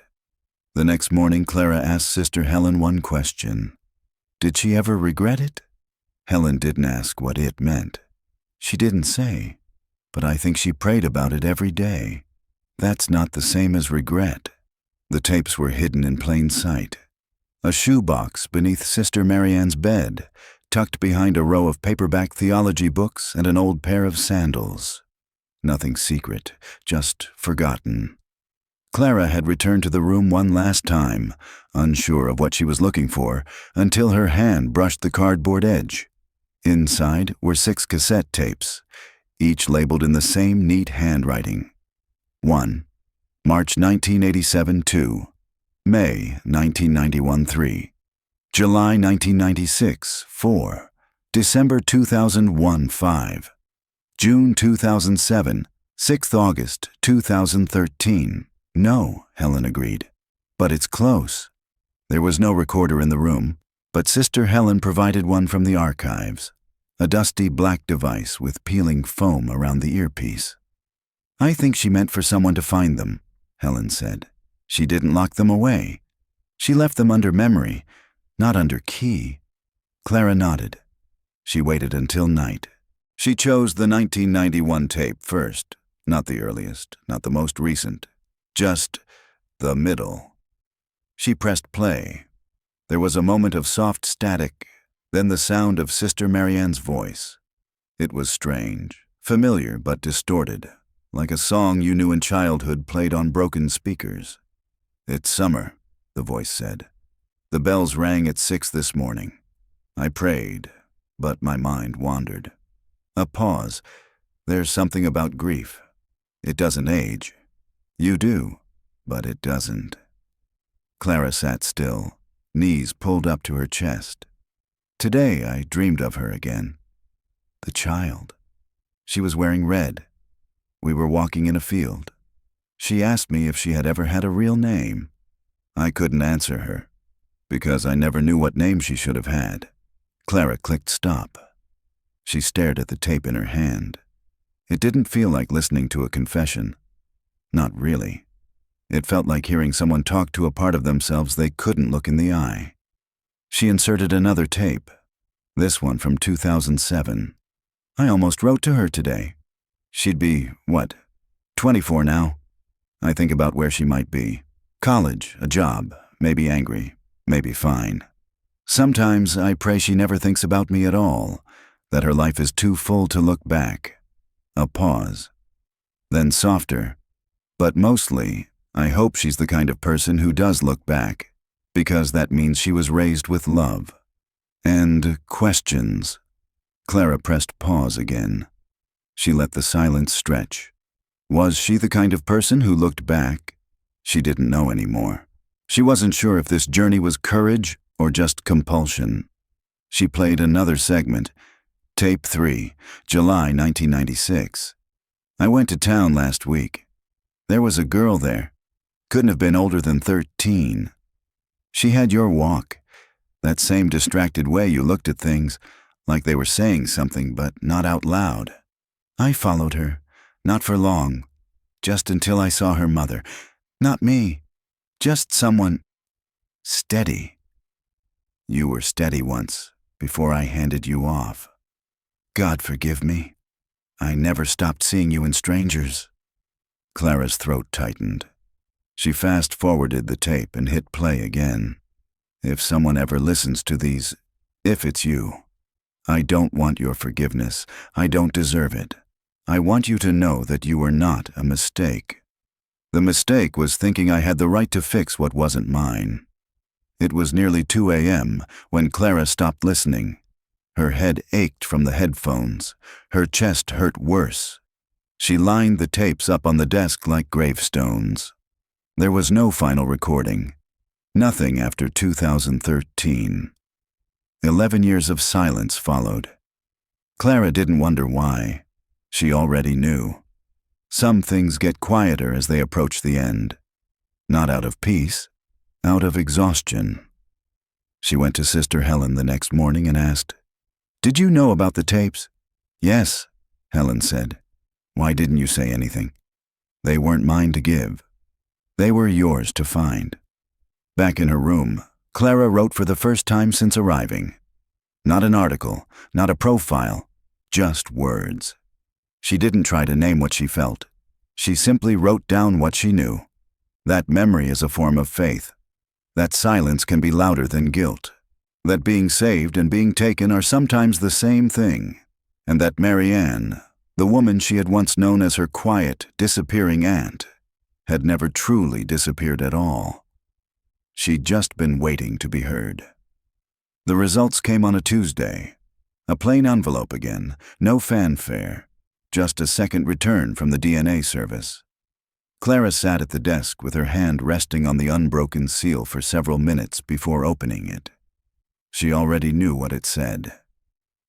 The next morning, Clara asked Sister Helen one question. Did she ever regret it? Helen didn't ask what it meant. She didn't say, but I think she prayed about it every day. That's not the same as regret. The tapes were hidden in plain sight. A shoebox beneath Sister Maryanne's bed, tucked behind a row of paperback theology books and an old pair of sandals. Nothing secret, just forgotten. Clara had returned to the room one last time, unsure of what she was looking for, until her hand brushed the cardboard edge. Inside were 6 cassette tapes, each labeled in the same neat handwriting. 1. March 1987 2. May 1991 3. July 1996 4. December 2001 5. June 2007, 6th August 2013. No, Helen agreed. But it's close. There was no recorder in the room, but Sister Helen provided one from the archives, a dusty black device with peeling foam around the earpiece. I think she meant for someone to find them, Helen said. She didn't lock them away. She left them under memory, not under key. Clara nodded. She waited until night. She chose the 1991 tape first, not the earliest, not the most recent. Just the middle. She pressed play. There was a moment of soft static, then the sound of Sister Maryanne's voice. It was strange, familiar but distorted, like a song you knew in childhood played on broken speakers. It's summer, the voice said. The bells rang at 6 this morning. I prayed, but my mind wandered. A pause. There's something about grief. It doesn't age. You do, but it doesn't. Clara sat still, knees pulled up to her chest. Today I dreamed of her again. The child. She was wearing red. We were walking in a field. She asked me if she had ever had a real name. I couldn't answer her, because I never knew what name she should have had. Clara clicked stop. She stared at the tape in her hand. It didn't feel like listening to a confession. Not really. It felt like hearing someone talk to a part of themselves they couldn't look in the eye. She inserted another tape, this one from 2007. I almost wrote to her today. She'd be, what, 24 now? I think about where she might be. College, a job, maybe angry, maybe fine. Sometimes I pray she never thinks about me at all, that her life is too full to look back. A pause. Then softer. But mostly, I hope she's the kind of person who does look back, because that means she was raised with love. And questions. Clara pressed pause again. She let the silence stretch. Was she the kind of person who looked back? She didn't know anymore. She wasn't sure if this journey was courage or just compulsion. She played another segment. Tape 3, July 1996. I went to town last week. There was a girl there. Couldn't have been older than 13. She had your walk. That same distracted way you looked at things, like they were saying something but not out loud. I followed her, not for long, just until I saw her mother. Not me, just someone steady. You were steady once, before I handed you off. God forgive me. I never stopped seeing you in strangers. Clara's throat tightened. She fast-forwarded the tape and hit play again. If someone ever listens to these, if it's you, I don't want your forgiveness. I don't deserve it. I want you to know that you were not a mistake. The mistake was thinking I had the right to fix what wasn't mine. It was nearly 2 a.m. when Clara stopped listening. Her head ached from the headphones. Her chest hurt worse. She lined the tapes up on the desk like gravestones. There was no final recording. Nothing after 2013. 11 years of silence followed. Clara didn't wonder why. She already knew. Some things get quieter as they approach the end. Not out of peace, out of exhaustion. She went to Sister Helen the next morning and asked, "Did you know about the tapes?" "Yes," Helen said. "Why didn't you say anything?" "They weren't mine to give. They were yours to find." Back in her room, Clara wrote for the first time since arriving. Not an article, not a profile, just words. She didn't try to name what she felt. She simply wrote down what she knew. That memory is a form of faith. That silence can be louder than guilt. That being saved and being taken are sometimes the same thing. And that Maryanne, the woman she had once known as her quiet, disappearing aunt, had never truly disappeared at all. She'd just been waiting to be heard. The results came on a Tuesday. A plain envelope again, no fanfare. Just a second return from the DNA service. Clara sat at the desk with her hand resting on the unbroken seal for several minutes before opening it. She already knew what it said.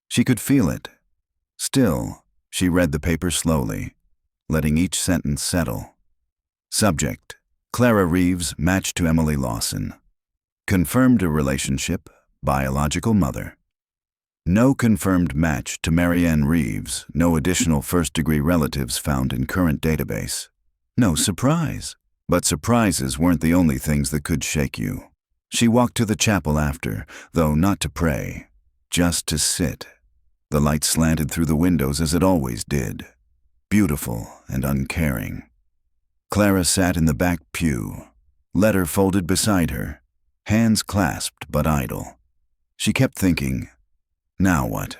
She could feel it. Still, she read the paper slowly, letting each sentence settle. Subject: Clara Reeves matched to Emily Lawson. Confirmed a relationship, biological mother. No confirmed match to Maryanne Reeves, no additional first-degree relatives found in current database. No surprise. But surprises weren't the only things that could shake you. She walked to the chapel after, though not to pray, just to sit. The light slanted through the windows as it always did, beautiful and uncaring. Clara sat in the back pew, letter folded beside her, hands clasped but idle. She kept thinking, now what?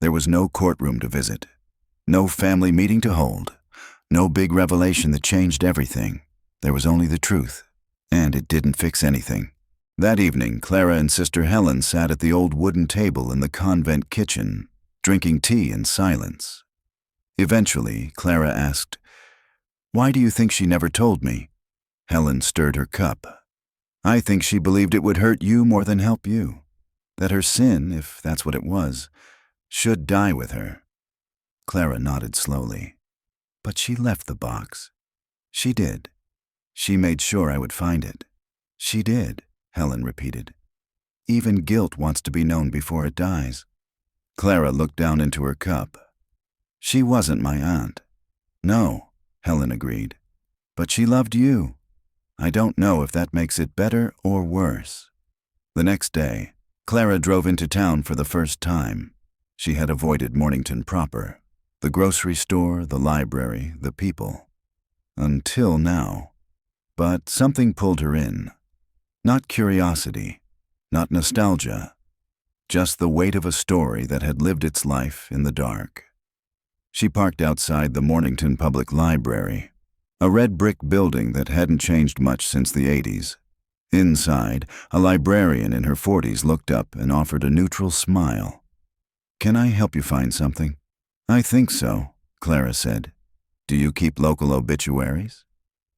There was no courtroom to visit, no family meeting to hold, no big revelation that changed everything. There was only the truth, and it didn't fix anything. That evening, Clara and Sister Helen sat at the old wooden table in the convent kitchen, drinking tea in silence. Eventually, Clara asked, "Why do you think she never told me?" Helen stirred her cup. "I think she believed it would hurt you more than help you. That her sin, if that's what it was, should die with her." Clara nodded slowly. "But she left the box." "She did. She made sure I would find it." "She did," Helen repeated. "Even guilt wants to be known before it dies." Clara looked down into her cup. "She wasn't my aunt." "No," Helen agreed. "But she loved you. I don't know if that makes it better or worse." The next day, Clara drove into town for the first time. She had avoided Mornington proper. The grocery store, the library, the people. Until now. But something pulled her in. Not curiosity, not nostalgia, just the weight of a story that had lived its life in the dark. She parked outside the Mornington Public Library, a red brick building that hadn't changed much since the 80s. Inside, a librarian in her 40s looked up and offered a neutral smile. "Can I help you find something?" "I think so," Clara said. "Do you keep local obituaries?"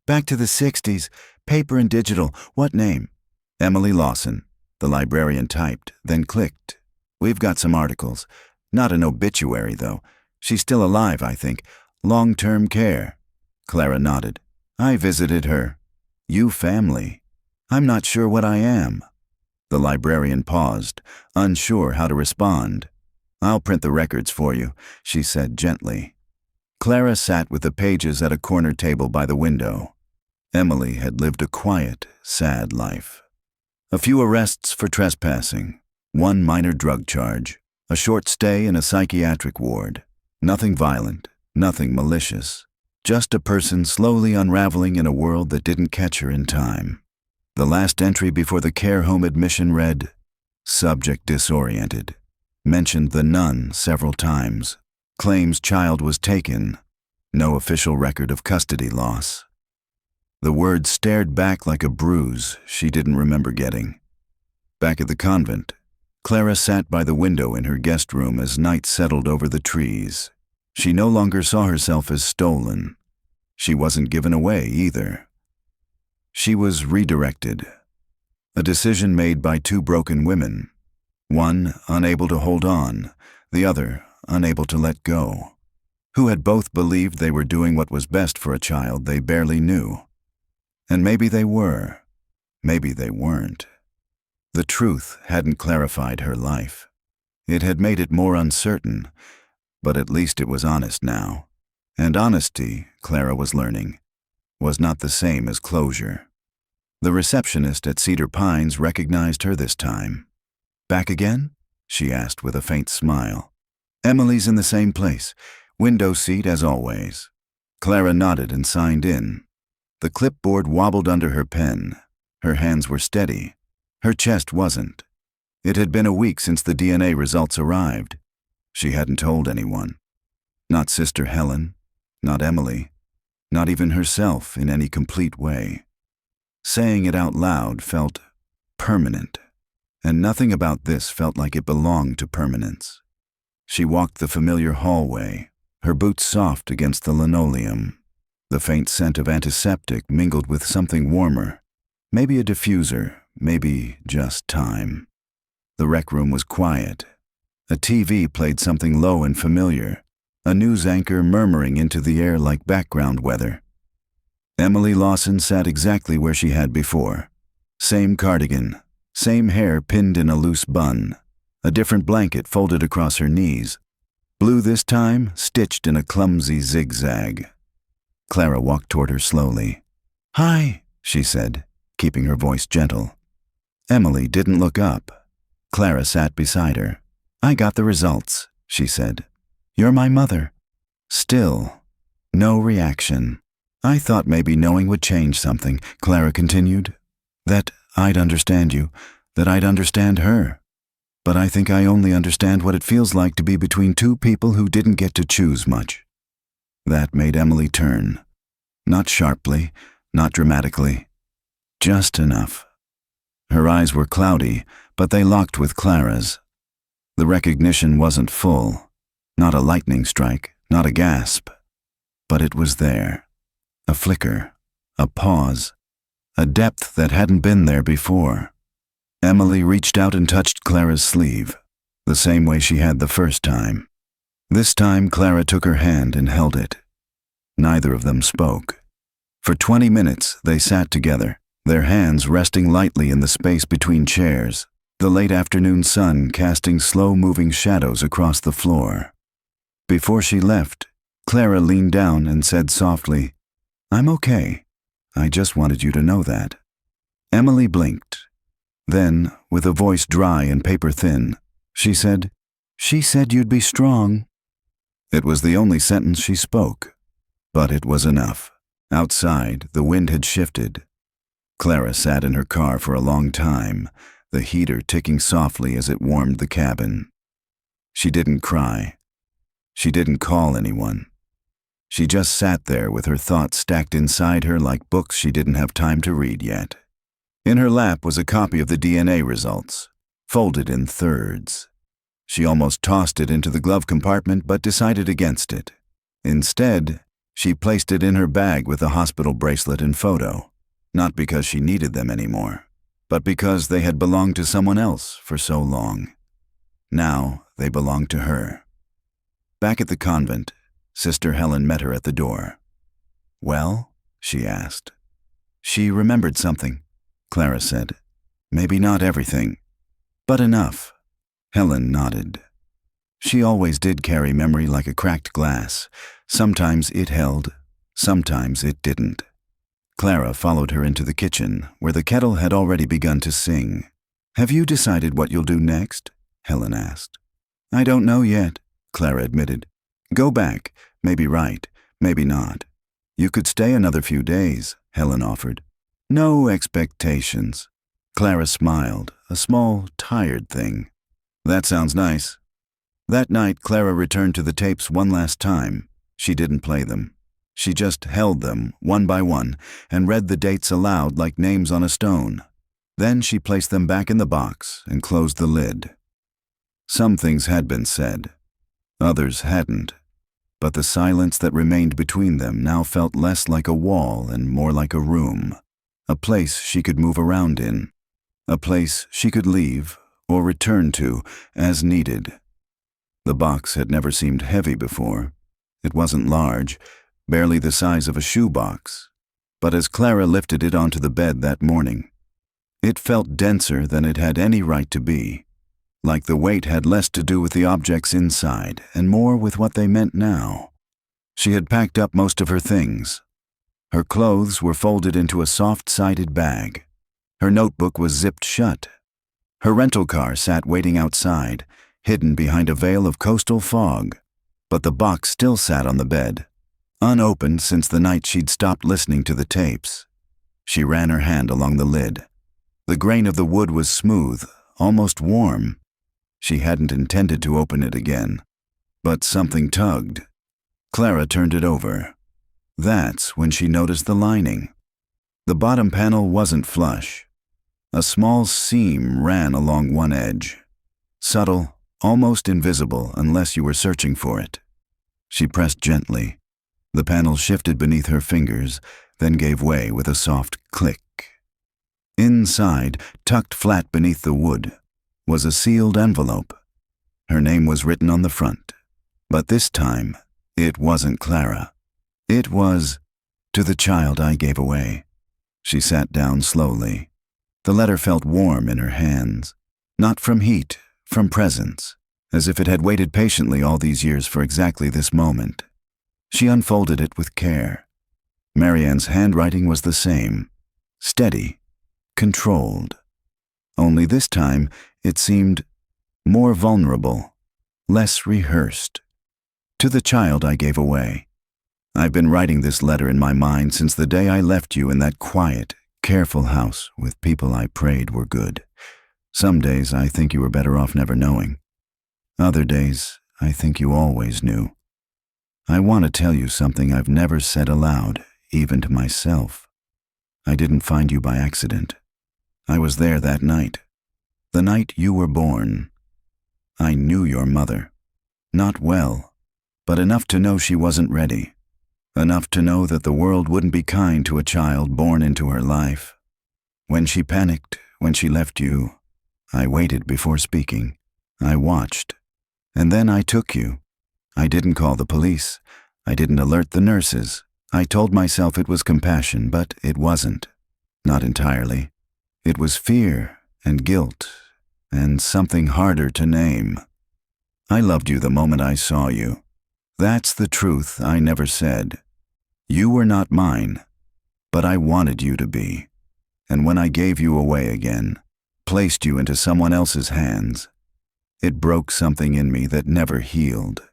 "Back to the 60s, paper and digital. What name?" "Emily Lawson," the librarian typed, then clicked. "We've got some articles. Not an obituary, though. She's still alive, I think. Long-term care." Clara nodded. "I visited her." "You family." "I'm not sure what I am." The librarian paused, unsure how to respond. "I'll print the records for you," she said gently. Clara sat with the pages at a corner table by the window. Emily had lived a quiet, sad life. A few arrests for trespassing, one minor drug charge, a short stay in a psychiatric ward. Nothing violent, nothing malicious. Just a person slowly unraveling in a world that didn't catch her in time. The last entry before the care home admission read, "Subject disoriented." Mentioned the nun several times. Claims child was taken. No official record of custody loss. The words stared back like a bruise she didn't remember getting. Back at the convent, Clara sat by the window in her guest room as night settled over the trees. She no longer saw herself as stolen. She wasn't given away either. She was redirected. A decision made by two broken women. One unable to hold on, the other unable to let go. Who had both believed they were doing what was best for a child they barely knew. And maybe they were. Maybe they weren't. The truth hadn't clarified her life. It had made it more uncertain, but at least it was honest now. And honesty, Clara was learning, was not the same as closure. The receptionist at Cedar Pines recognized her this time. "Back again?" she asked with a faint smile. "Emily's in the same place, window seat as always." Clara nodded and signed in. The clipboard wobbled under her pen. Her hands were steady. Her chest wasn't. It had been a week since the DNA results arrived. She hadn't told anyone. Not Sister Helen, not Emily, not even herself in any complete way. Saying it out loud felt permanent, and nothing about this felt like it belonged to permanence. She walked the familiar hallway, her boots soft against the linoleum. The faint scent of antiseptic mingled with something warmer, maybe a diffuser, maybe just time. The rec room was quiet. A TV played something low and familiar, a news anchor murmuring into the air like background weather. Emily Lawson sat exactly where she had before. Same cardigan, same hair pinned in a loose bun, a different blanket folded across her knees. Blue this time, stitched in a clumsy zigzag. Clara walked toward her slowly. "Hi," she said, keeping her voice gentle. Emily didn't look up. Clara sat beside her. "I got the results," she said. "You're my mother." Still, no reaction. "I thought maybe knowing would change something," Clara continued. "That I'd understand you, that I'd understand her. But I think I only understand what it feels like to be between two people who didn't get to choose much." That made Emily turn. Not sharply, not dramatically. Just enough. Her eyes were cloudy, but they locked with Clara's. The recognition wasn't full. Not a lightning strike, not a gasp. But it was there. A flicker, a pause, a depth that hadn't been there before. Emily reached out and touched Clara's sleeve, the same way she had the first time. This time Clara took her hand and held it. Neither of them spoke. For 20 minutes they sat together, their hands resting lightly in the space between chairs, the late afternoon sun casting slow-moving shadows across the floor. Before she left, Clara leaned down and said softly, "I'm okay. I just wanted you to know that." Emily blinked. Then, with a voice dry and paper-thin, she said, "She said you'd be strong." It was the only sentence she spoke, but it was enough. Outside, the wind had shifted. Clara sat in her car for a long time, the heater ticking softly as it warmed the cabin. She didn't cry. She didn't call anyone. She just sat there with her thoughts stacked inside her like books she didn't have time to read yet. In her lap was a copy of the DNA results, folded in thirds. She almost tossed it into the glove compartment but decided against it. Instead, she placed it in her bag with the hospital bracelet and photo, not because she needed them anymore, but because they had belonged to someone else for so long. Now they belonged to her. Back at the convent, Sister Helen met her at the door. "Well?" she asked. She remembered something, Clara said. "Maybe not everything, but enough." Helen nodded. She always did carry memory like a cracked glass. Sometimes it held, sometimes it didn't. Clara followed her into the kitchen, where the kettle had already begun to sing. "Have you decided what you'll do next?" Helen asked. "I don't know yet," Clara admitted. "Go back, maybe right, maybe not. You could stay another few days," Helen offered. "No expectations." Clara smiled, a small, tired thing. "That sounds nice." That night, Clara returned to the tapes one last time. She didn't play them. She just held them, one by one, and read the dates aloud like names on a stone. Then she placed them back in the box and closed the lid. Some things had been said. Others hadn't. But the silence that remained between them now felt less like a wall and more like a room. A place she could move around in. A place she could leave or return to as needed. The box had never seemed heavy before. It wasn't large, barely the size of a shoebox. But as Clara lifted it onto the bed that morning, it felt denser than it had any right to be, like the weight had less to do with the objects inside and more with what they meant now. She had packed up most of her things. Her clothes were folded into a soft-sided bag. Her notebook was zipped shut. Her rental car sat waiting outside, hidden behind a veil of coastal fog. But the box still sat on the bed, unopened since the night she'd stopped listening to the tapes. She ran her hand along the lid. The grain of the wood was smooth, almost warm. She hadn't intended to open it again, but something tugged. Clara turned it over. That's when she noticed the lining. The bottom panel wasn't flush. A small seam ran along one edge. Subtle, almost invisible unless you were searching for it. She pressed gently. The panel shifted beneath her fingers, then gave way with a soft click. Inside, tucked flat beneath the wood, was a sealed envelope. Her name was written on the front. But this time, it wasn't Clara. It was, "To the child I gave away." She sat down slowly. The letter felt warm in her hands. Not from heat, from presence, as if it had waited patiently all these years for exactly this moment. She unfolded it with care. Maryanne's handwriting was the same, steady, controlled. Only this time, it seemed more vulnerable, less rehearsed. "To the child I gave away. I've been writing this letter in my mind since the day I left you in that quiet, careful house with people I prayed were good. Some days I think you were better off never knowing. Other days, I think you always knew. I want to tell you something I've never said aloud, even to myself. I didn't find you by accident. I was there that night, the night you were born. I knew your mother. Not well, but enough to know she wasn't ready. Enough to know that the world wouldn't be kind to a child born into her life. When she panicked, when she left you, I waited before speaking. I watched. And then I took you. I didn't call the police. I didn't alert the nurses. I told myself it was compassion, but it wasn't. Not entirely. It was fear and guilt and something harder to name. I loved you the moment I saw you. That's the truth I never said. You were not mine, but I wanted you to be. And when I gave you away again, placed you into someone else's hands, it broke something in me that never healed.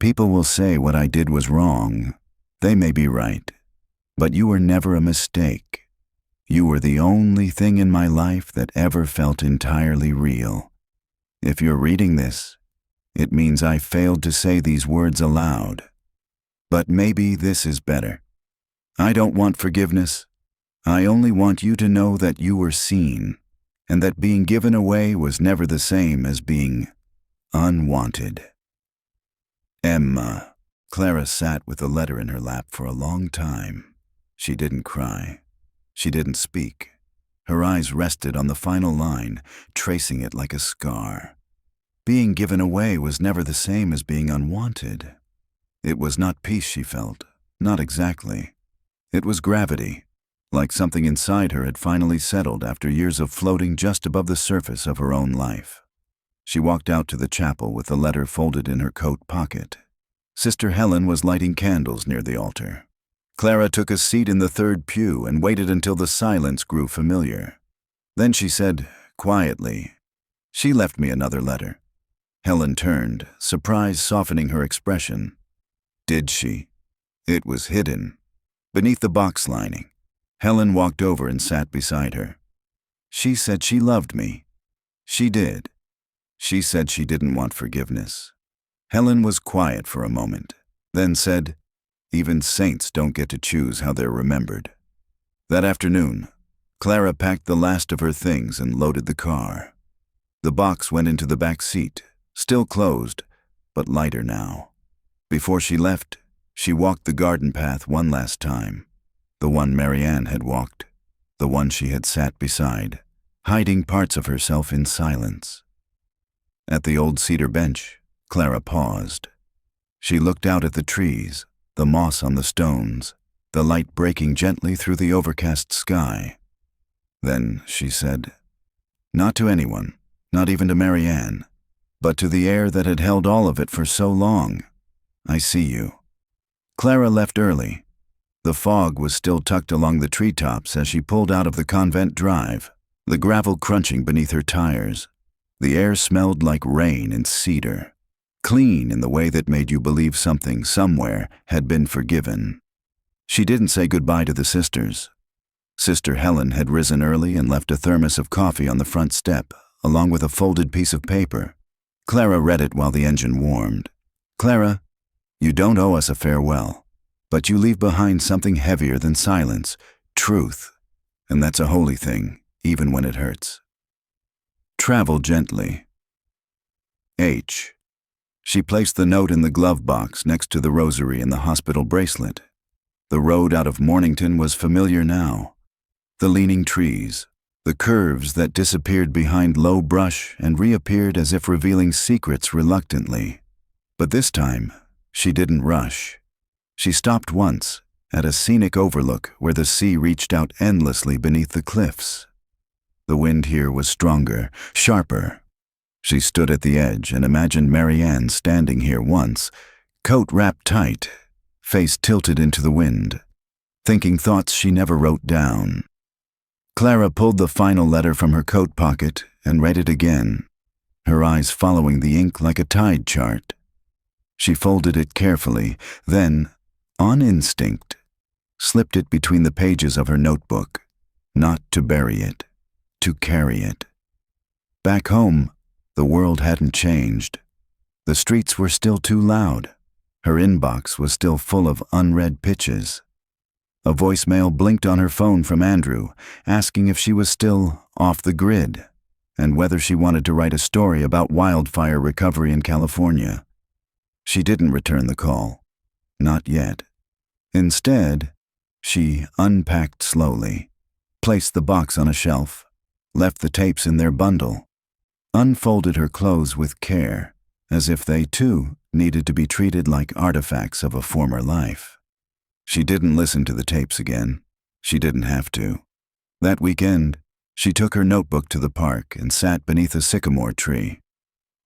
People will say what I did was wrong. They may be right, but you were never a mistake. You were the only thing in my life that ever felt entirely real. If you're reading this, it means I failed to say these words aloud. But maybe this is better. I don't want forgiveness. I only want you to know that you were seen, and that being given away was never the same as being unwanted. Emma. Clara sat with the letter in her lap for a long time. She didn't cry. She didn't speak. Her eyes rested on the final line, tracing it like a scar. Being given away was never the same as being unwanted. It was not peace she felt, not exactly. It was gravity, like something inside her had finally settled after years of floating just above the surface of her own life. She walked out to the chapel with the letter folded in her coat pocket. Sister Helen was lighting candles near the altar. Clara took a seat in the third pew and waited until the silence grew familiar. Then she said, quietly, "She left me another letter." Helen turned, surprise softening her expression. "Did she?" It was hidden, beneath the box lining. Helen walked over and sat beside her. "She said she loved me." "She did." "She said she didn't want forgiveness." Helen was quiet for a moment, then said, "Even saints don't get to choose how they're remembered." That afternoon, Clara packed the last of her things and loaded the car. The box went into the back seat, still closed, but lighter now. Before she left, she walked the garden path one last time, the one Maryanne had walked, the one she had sat beside, hiding parts of herself in silence. At the old cedar bench, Clara paused. She looked out at the trees, the moss on the stones, the light breaking gently through the overcast sky. Then she said, not to anyone, not even to Maryanne, but to the air that had held all of it for so long, "I see you." Clara left early. The fog was still tucked along the treetops as she pulled out of the convent drive, the gravel crunching beneath her tires. The air smelled like rain and cedar, clean in the way that made you believe something somewhere had been forgiven. She didn't say goodbye to the sisters. Sister Helen had risen early and left a thermos of coffee on the front step, along with a folded piece of paper. Clara read it while the engine warmed. "Clara, you don't owe us a farewell, but you leave behind something heavier than silence, truth, and that's a holy thing, even when it hurts. Travel gently. H." She placed the note in the glove box next to the rosary and the hospital bracelet. The road out of Mornington was familiar now. The leaning trees, the curves that disappeared behind low brush and reappeared as if revealing secrets reluctantly. But this time, she didn't rush. She stopped once, at a scenic overlook where the sea reached out endlessly beneath the cliffs. The wind here was stronger, sharper. She stood at the edge and imagined Maryanne standing here once, coat wrapped tight, face tilted into the wind, thinking thoughts she never wrote down. Clara pulled the final letter from her coat pocket and read it again, her eyes following the ink like a tide chart. She folded it carefully, then, on instinct, slipped it between the pages of her notebook, not to bury it, to carry it. Back home, the world hadn't changed. The streets were still too loud. Her inbox was still full of unread pitches. A voicemail blinked on her phone from Andrew, asking if she was still off the grid, and whether she wanted to write a story about wildfire recovery in California. She didn't return the call. Not yet. Instead, she unpacked slowly, placed the box on a shelf, left the tapes in their bundle, unfolded her clothes with care, as if they, too, needed to be treated like artifacts of a former life. She didn't listen to the tapes again. She didn't have to. That weekend, she took her notebook to the park and sat beneath a sycamore tree.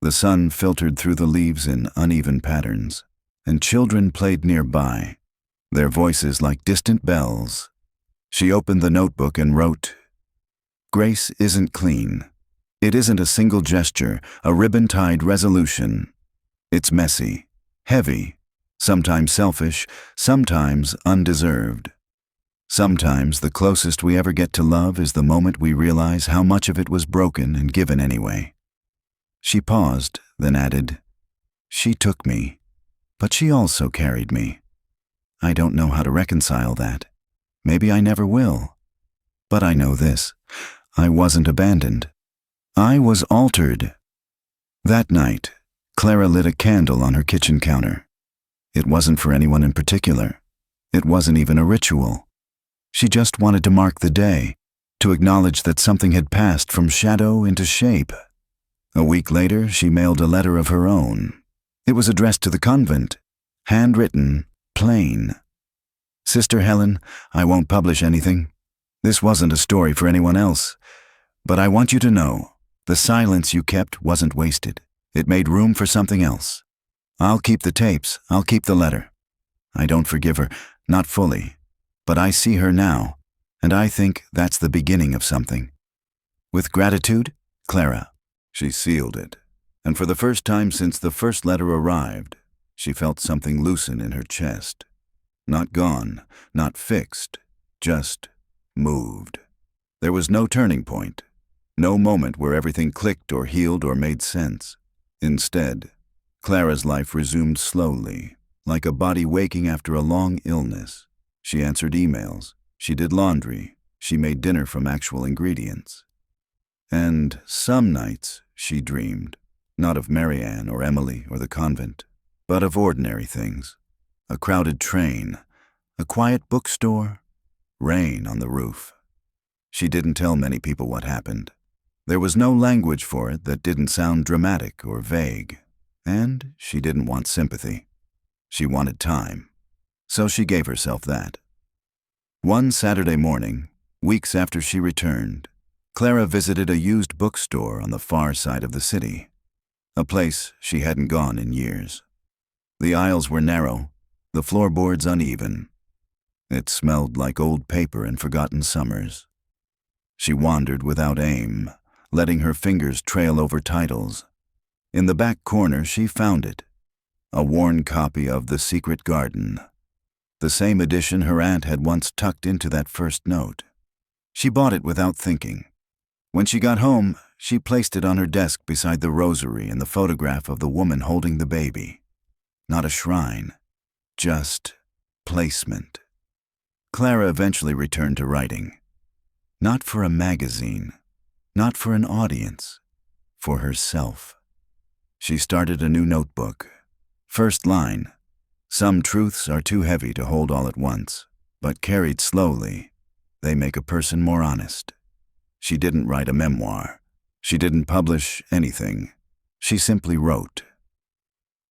The sun filtered through the leaves in uneven patterns, and children played nearby, their voices like distant bells. She opened the notebook and wrote, "Grace isn't clean. It isn't a single gesture, a ribbon-tied resolution. It's messy. Heavy, sometimes selfish, sometimes undeserved. Sometimes the closest we ever get to love is the moment we realize how much of it was broken and given anyway. She paused, then added, "She took me, but she also carried me. I don't know how to reconcile that. Maybe I never will. But I know this. I wasn't abandoned. I was altered." That night, Clara lit a candle on her kitchen counter. It wasn't for anyone in particular. It wasn't even a ritual. She just wanted to mark the day, to acknowledge that something had passed from shadow into shape. A week later, she mailed a letter of her own. It was addressed to the convent, handwritten, plain. "Sister Helen, I won't publish anything. This wasn't a story for anyone else. But I want you to know, the silence you kept wasn't wasted. It made room for something else. I'll keep the tapes, I'll keep the letter. I don't forgive her, not fully. But I see her now, and I think that's the beginning of something. With gratitude, Clara." She sealed it, and for the first time since the first letter arrived, she felt something loosen in her chest. Not gone, not fixed, just moved. There was no turning point, no moment where everything clicked or healed or made sense. Instead, Clara's life resumed slowly, like a body waking after a long illness. She answered emails, she did laundry, she made dinner from actual ingredients. And some nights she dreamed, not of Maryanne or Emily or the convent, but of ordinary things. A crowded train, a quiet bookstore, rain on the roof. She didn't tell many people what happened. There was no language for it that didn't sound dramatic or vague, and she didn't want sympathy. She wanted time, so she gave herself that. One Saturday morning, weeks after she returned, Clara visited a used bookstore on the far side of the city, a place she hadn't gone in years. The aisles were narrow, the floorboards uneven. It smelled like old paper and forgotten summers. She wandered without aim, letting her fingers trail over titles. In the back corner she found it, a worn copy of The Secret Garden, the same edition her aunt had once tucked into that first note. She bought it without thinking. When she got home, she placed it on her desk beside the rosary and the photograph of the woman holding the baby. Not a shrine, just placement. Clara eventually returned to writing. Not for a magazine, not for an audience, for herself. She started a new notebook. First line, "Some truths are too heavy to hold all at once, but carried slowly, they make a person more honest." She didn't write a memoir. She didn't publish anything. She simply wrote.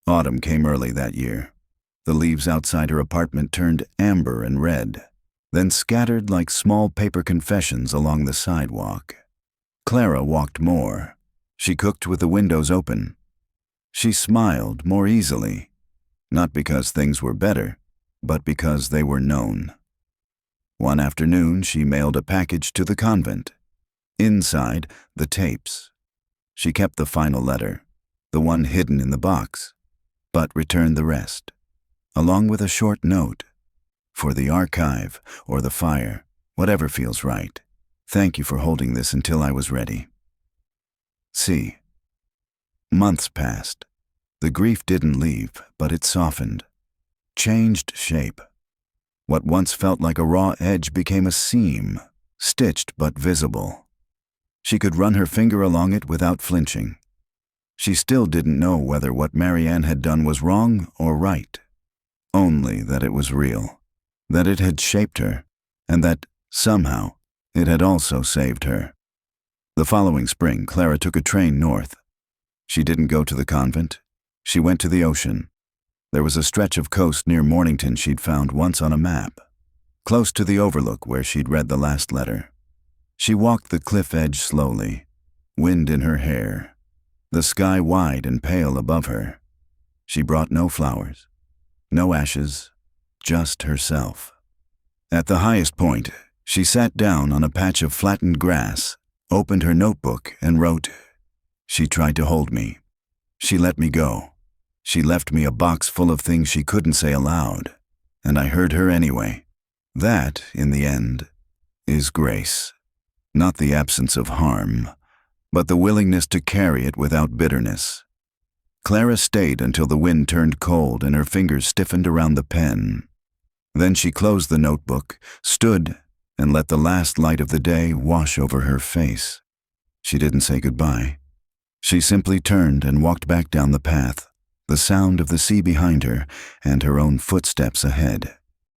Autumn came early that year. The leaves outside her apartment turned amber and red, then scattered like small paper confessions along the sidewalk. Clara walked more. She cooked with the windows open. She smiled more easily, not because things were better, but because they were known. One afternoon, she mailed a package to the convent. Inside, the tapes. She kept the final letter, the one hidden in the box, but returned the rest, along with a short note. "For the archive or the fire, whatever feels right. Thank you for holding this until I was ready." See. Months passed. The grief didn't leave, but it softened, changed shape. What once felt like a raw edge became a seam, stitched but visible. She could run her finger along it without flinching. She still didn't know whether what Maryanne had done was wrong or right, only that it was real, that it had shaped her, and that, somehow, it had also saved her. The following spring, Clara took a train north. She didn't go to the convent. She went to the ocean. There was a stretch of coast near Mornington she'd found once on a map, close to the overlook where she'd read the last letter. She walked the cliff edge slowly, wind in her hair, the sky wide and pale above her. She brought no flowers, no ashes, just herself. At the highest point, she sat down on a patch of flattened grass, opened her notebook, and wrote, "She tried to hold me. She let me go. She left me a box full of things she couldn't say aloud, and I heard her anyway. That, in the end, is grace. Not the absence of harm, but the willingness to carry it without bitterness. Clara stayed until the wind turned cold and her fingers stiffened around the pen. Then she closed the notebook, stood, and let the last light of the day wash over her face. She didn't say goodbye. She simply turned and walked back down the path, the sound of the sea behind her and her own footsteps ahead.